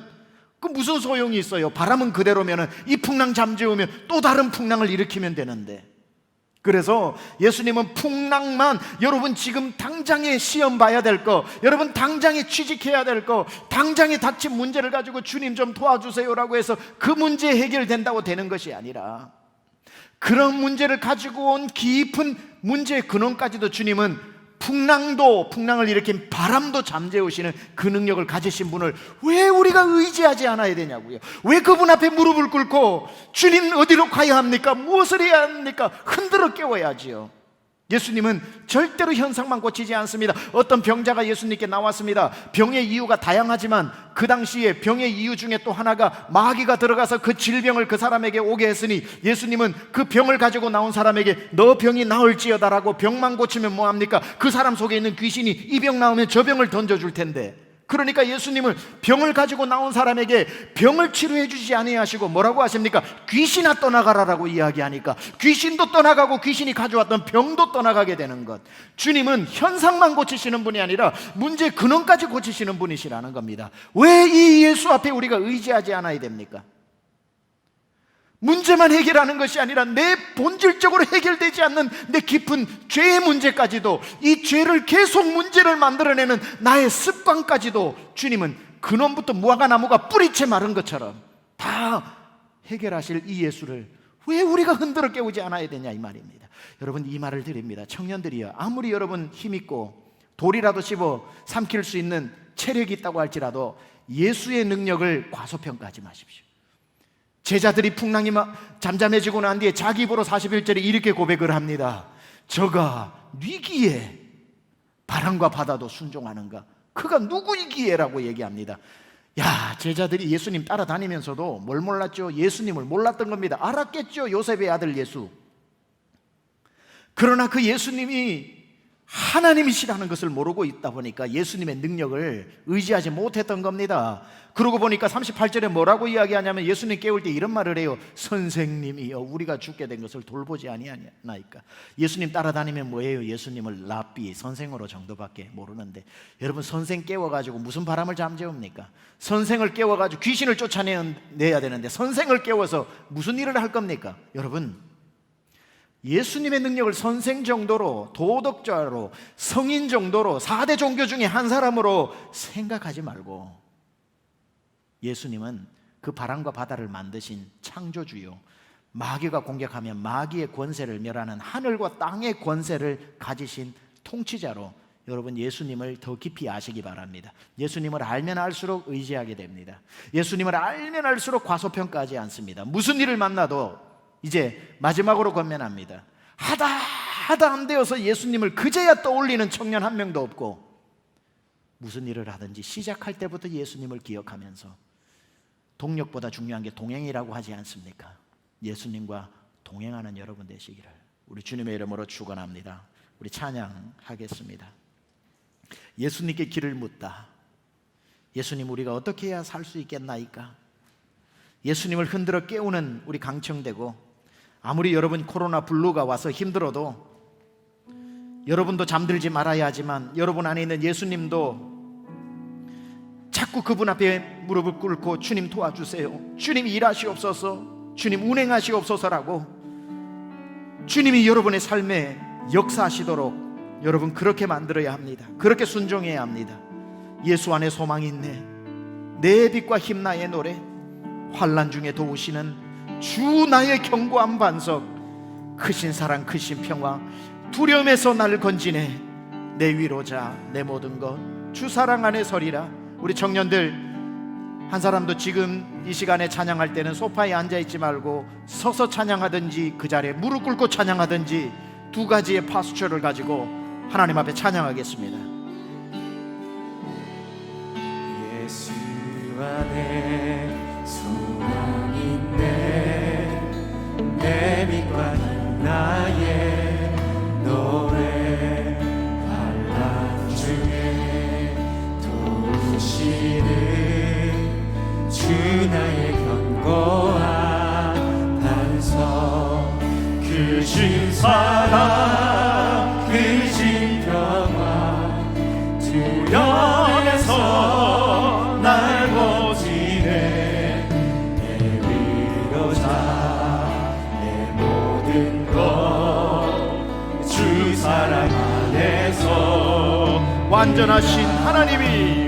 그 무슨 소용이 있어요? 바람은 그대로면은 이 풍랑 잠재우면 또 다른 풍랑을 일으키면 되는데, 그래서 예수님은 풍랑만, 여러분 지금 당장에 시험 봐야 될 거, 여러분 당장에 취직해야 될 거, 당장에 닥친 문제를 가지고 주님 좀 도와주세요라고 해서 그 문제 해결된다고 되는 것이 아니라, 그런 문제를 가지고 온 깊은 문제의 근원까지도 주님은 풍랑을 일으킨 바람도 잠재우시는 그 능력을 가지신 분을 왜 우리가 의지하지 않아야 되냐고요. 왜 그분 앞에 무릎을 꿇고 주님 어디로 가야 합니까? 무엇을 해야 합니까? 흔들어 깨워야지요. 예수님은 절대로 현상만 고치지 않습니다. 어떤 병자가 예수님께 나왔습니다. 병의 이유가 다양하지만 그 당시에 병의 이유 중에 또 하나가 마귀가 들어가서 그 질병을 그 사람에게 오게 했으니 예수님은 그 병을 가지고 나온 사람에게 너 병이 나을지어다라고, 병만 고치면 뭐합니까? 그 사람 속에 있는 귀신이 이 병 나오면 저 병을 던져줄 텐데, 그러니까 예수님은 병을 가지고 나온 사람에게 병을 치료해 주지 아니하시고 뭐라고 하십니까? 귀신아 떠나가라라고 이야기하니까 귀신도 떠나가고 귀신이 가져왔던 병도 떠나가게 되는 것. 주님은 현상만 고치시는 분이 아니라 문제 근원까지 고치시는 분이시라는 겁니다. 왜 이 예수 앞에 우리가 의지하지 않아야 됩니까? 문제만 해결하는 것이 아니라 내 본질적으로 해결되지 않는 내 깊은 죄의 문제까지도, 이 죄를 계속 문제를 만들어내는 나의 습관까지도 주님은 근원부터 무화과 나무가 뿌리채 마른 것처럼 다 해결하실 이 예수를 왜 우리가 흔들어 깨우지 않아야 되냐 이 말입니다. 여러분, 이 말을 드립니다. 청년들이여, 아무리 여러분 힘있고 돌이라도 씹어 삼킬 수 있는 체력이 있다고 할지라도 예수의 능력을 과소평가하지 마십시오. 제자들이 풍랑이 잠잠해지고 난 뒤에 자기 입으로 41절에 이렇게 고백을 합니다. 저가 뉘기에 바람과 바다도 순종하는가? 그가 누구이기에라고 얘기합니다. 야, 제자들이 예수님 따라다니면서도 뭘 몰랐죠? 예수님을 몰랐던 겁니다. 알았겠죠? 요셉의 아들 예수. 그러나 그 예수님이 하나님이시라는 것을 모르고 있다 보니까 예수님의 능력을 의지하지 못했던 겁니다. 그러고 보니까 38절에 뭐라고 이야기하냐면 예수님 깨울 때 이런 말을 해요. 선생님이여, 우리가 죽게 된 것을 돌보지 아니하나이까. 예수님 따라다니면 뭐예요? 예수님을 랍비, 선생으로 정도밖에 모르는데, 여러분 선생 깨워가지고 무슨 바람을 잠재웁니까? 선생을 깨워가지고 귀신을 쫓아내야 되는데 선생을 깨워서 무슨 일을 할 겁니까? 여러분, 예수님의 능력을 선생 정도로, 도덕자로, 성인 정도로, 4대 종교 중에 한 사람으로 생각하지 말고, 예수님은 그 바람과 바다를 만드신 창조주요, 마귀가 공격하면 마귀의 권세를 멸하는 하늘과 땅의 권세를 가지신 통치자로 여러분 예수님을 더 깊이 아시기 바랍니다. 예수님을 알면 알수록 의지하게 됩니다. 예수님을 알면 알수록 과소평가하지 않습니다. 무슨 일을 만나도 이제 마지막으로 권면합니다. 하다 안 되어서 예수님을 그제야 떠올리는 청년 한 명도 없고, 무슨 일을 하든지 시작할 때부터 예수님을 기억하면서, 동력보다 중요한 게 동행이라고 하지 않습니까? 예수님과 동행하는 여러분 되시기를 우리 주님의 이름으로 축원합니다. 우리 찬양하겠습니다. 예수님께 길을 묻다. 예수님, 우리가 어떻게 해야 살 수 있겠나이까? 예수님을 흔들어 깨우는 우리 강청되고, 아무리 여러분 코로나 블루가 와서 힘들어도 여러분도 잠들지 말아야 하지만 여러분 안에 있는 예수님도 자꾸 그분 앞에 무릎을 꿇고 주님 도와주세요, 주님 일하시옵소서, 주님 운행하시옵소서라고 주님이 여러분의 삶에 역사하시도록 여러분 그렇게 만들어야 합니다. 그렇게 순종해야 합니다. 예수 안에 소망이 있네, 내 빛과 힘 나의 노래, 환난 중에 도우시는 주 나의 견고한 반석, 크신 사랑 크신 평화, 두려움에서 나를 건지네, 내 위로자 내 모든 것 주 사랑 안에 서리라. 우리 청년들 한 사람도 지금 이 시간에 찬양할 때는 소파에 앉아있지 말고 서서 찬양하든지 그 자리에 무릎 꿇고 찬양하든지 두 가지의 파스처를 가지고 하나님 앞에 찬양하겠습니다. 예수 안에 소망인데 내 빛과 힘 나의 노래, 환난 중에 도우시는 수고한 반석 그 신 사랑 그 신 평화 두려움에서 날 보지네 내 위로자 내 모든 것 주 사랑 안에서 완전하신 하나님이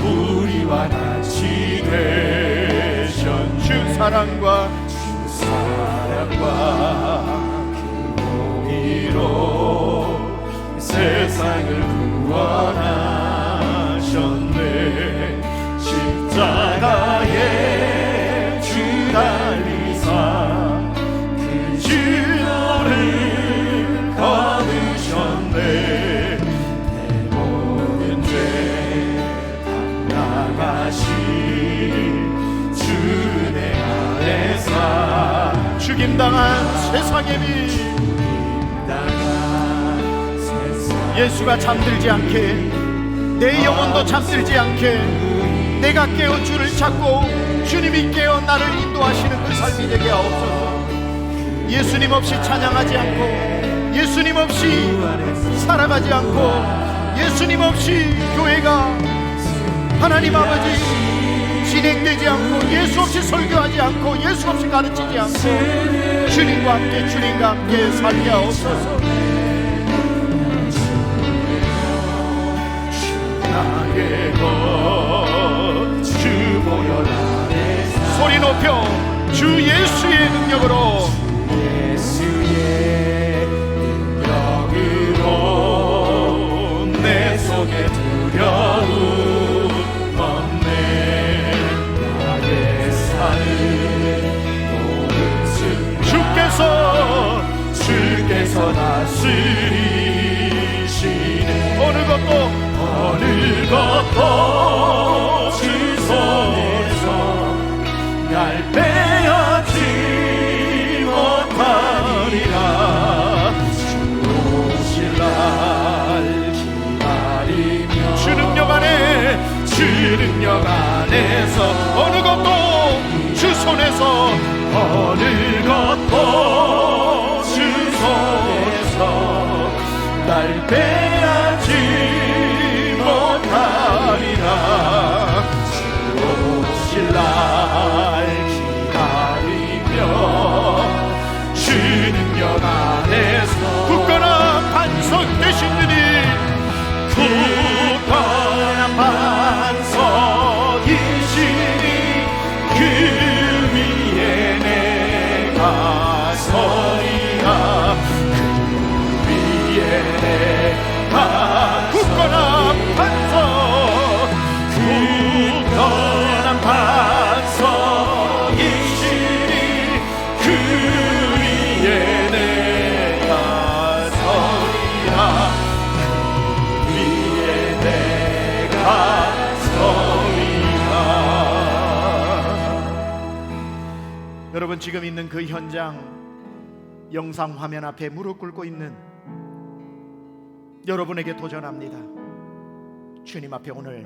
우리와 같이 되신 주 사랑과 그 공의로 세상을 구원하셨네 십자가에 주 달리사 그 주를 거두셨네 내 모든 죄 나가신 주내 안에서 죽임당한 세상의 빛 예수가 잠들지 않게 내 영혼도 잠들지 않게 내가 깨어 주를 찾고 주님이 깨어 나를 인도하시는 그 삶이 되게 하옵소서. 예수님 없이 찬양하지 않고 예수님 없이 살아가지 않고 예수님 없이 교회가 하나님 아버지 진행되지 않고 예수 없이 설교하지 않고 예수 없이 가르치지 않고 주님과 함께 살게 하옵소서. 나의 것 주 보혈 안에서 소리 높여 주 예수의 능력으로 예수의 능력으로 내 속에 두려움 없네 나의 삶을 모든 순간 주께서 다스리시네 어느 것도 주 손에서 날 빼앗지 못하리라 주 오실 날 기다리며 주 능력 안에서 어느 것도 주 손에서 어느 것도 주 손에서 날 빼앗지 못하리라 주 오실 날 기다리며 주 능력 안에서 굳건한 반석 되신 주님 굳건한 반석이시니 그 위에 내가 서리라 그 위에 내가 굳건한 반석이시니 그 위에 내가 서리라 그 위에 내가 서리라. 여러분 지금 있는 그 현장 영상 화면 앞에 무릎 꿇고 있는 여러분에게 도전합니다. 주님 앞에 오늘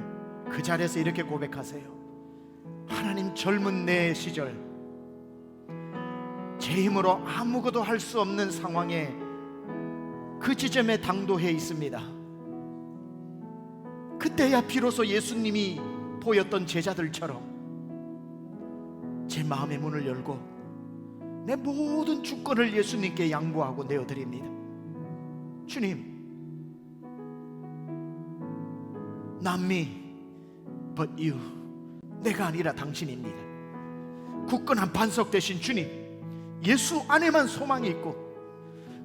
그 자리에서 이렇게 고백하세요. 하나님, 젊은 내 시절 제 힘으로 아무것도 할 수 없는 상황에 그 지점에 당도해 있습니다. 그때야 비로소 예수님이 보였던 제자들처럼 제 마음의 문을 열고 내 모든 주권을 예수님께 양보하고 내어드립니다. 주님, Not me, but you. 내가 아니라 당신입니다. 굳건한 반석 되신 주님, 예수 안에만 소망이 있고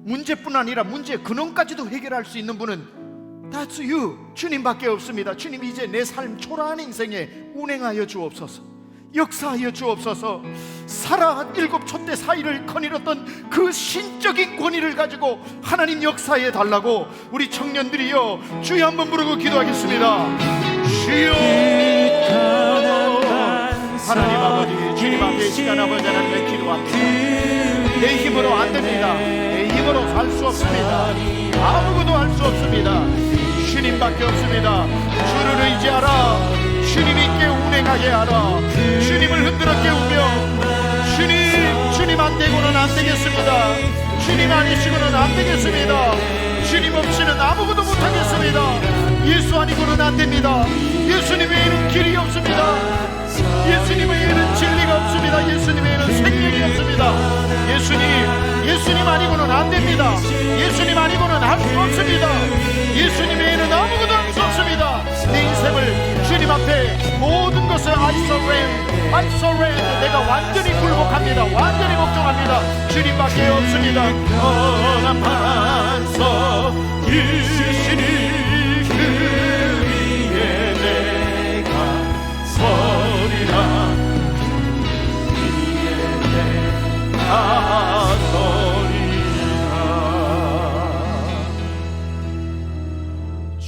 문제뿐 아니라 문제의 근원까지도 해결할 수 있는 분은 That's you, 주님밖에 없습니다. 주님, 이제 내 삶 초라한 인생에 운행하여 주옵소서. 역사하여 주옵소서. 사라 7 촛대 사이를 거닐었던 그 신적인 권위를 가지고 하나님 역사해 달라고 우리 청년들이여 주여 한번 부르고 기도하겠습니다. 주여. 하나님 아버지, 주님 앞에 시간 아버지 하나님께 기도합니다. 내 힘으로 안 됩니다. 내 힘으로 살 수 없습니다. 아무것도 할 수 없습니다. 주님 주님밖에 없습니다. 주를 의지하라. 주님께 운행하게 하라. 주님을 흔들어 깨우며 주님 안 되고는 안 되겠습니다. 주님 아니시고는 안 되겠습니다. 주님 없이는 아무것도 못하겠습니다. 예수 아니고는 안 됩니다. 예수님 외에는 길이 없습니다. 예수님 외에는 진리가 없습니다. 예수님 외에는 생명이 없습니다. 예수님 아니고는 안 됩니다. 예수님 아니고는 할 수 없습니다. 예수님 외에는 아무것도 할 수 없습니다. 내 인생을 주님 앞에 모든 것을 I surrender. 내가 완전히 굴복합니다. 완전히 복종합니다. 주님밖에 없습니다. 언한 반석 이시니 그 위에 내가 서리라. 주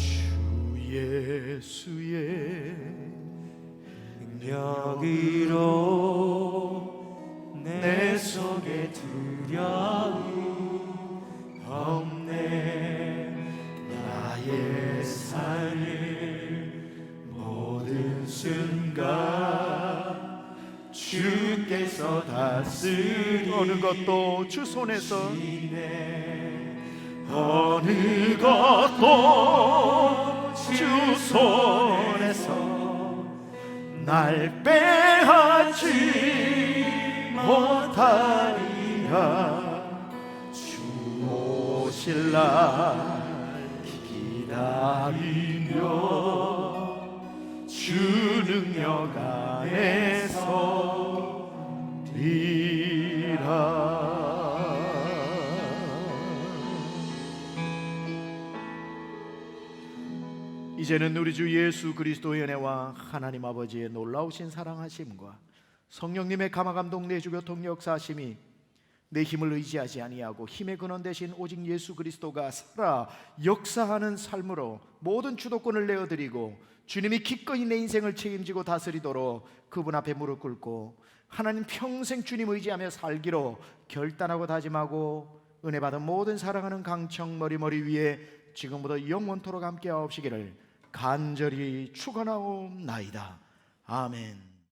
예수의 능력으로 내 속에 두려움없네. 나의 삶을 모든 순간 주께서 다스리. 어느 것도 주 손에서, 어느 것도 주 손에서 날 빼앗지 못하리라. 주 오실 날 기다리며 주 능력 안에서 리라. 이제는 우리 주 예수 그리스도의 은혜와 하나님 아버지의 놀라우신 사랑하심과 성령님의 감화감동 내주교 통역사심이 내 힘을 의지하지 아니하고 힘의 근원 되신 오직 예수 그리스도가 살아 역사하는 삶으로 모든 주도권을 내어드리고 주님이 기꺼이 내 인생을 책임지고 다스리도록 그분 앞에 무릎 꿇고 하나님 평생 주님 의지하며 살기로 결단하고 다짐하고 은혜 받은 모든 사랑하는 강청 머리 위에 지금부터 영원토록 함께 하옵시기를 간절히 축원하옵나이다. 아멘.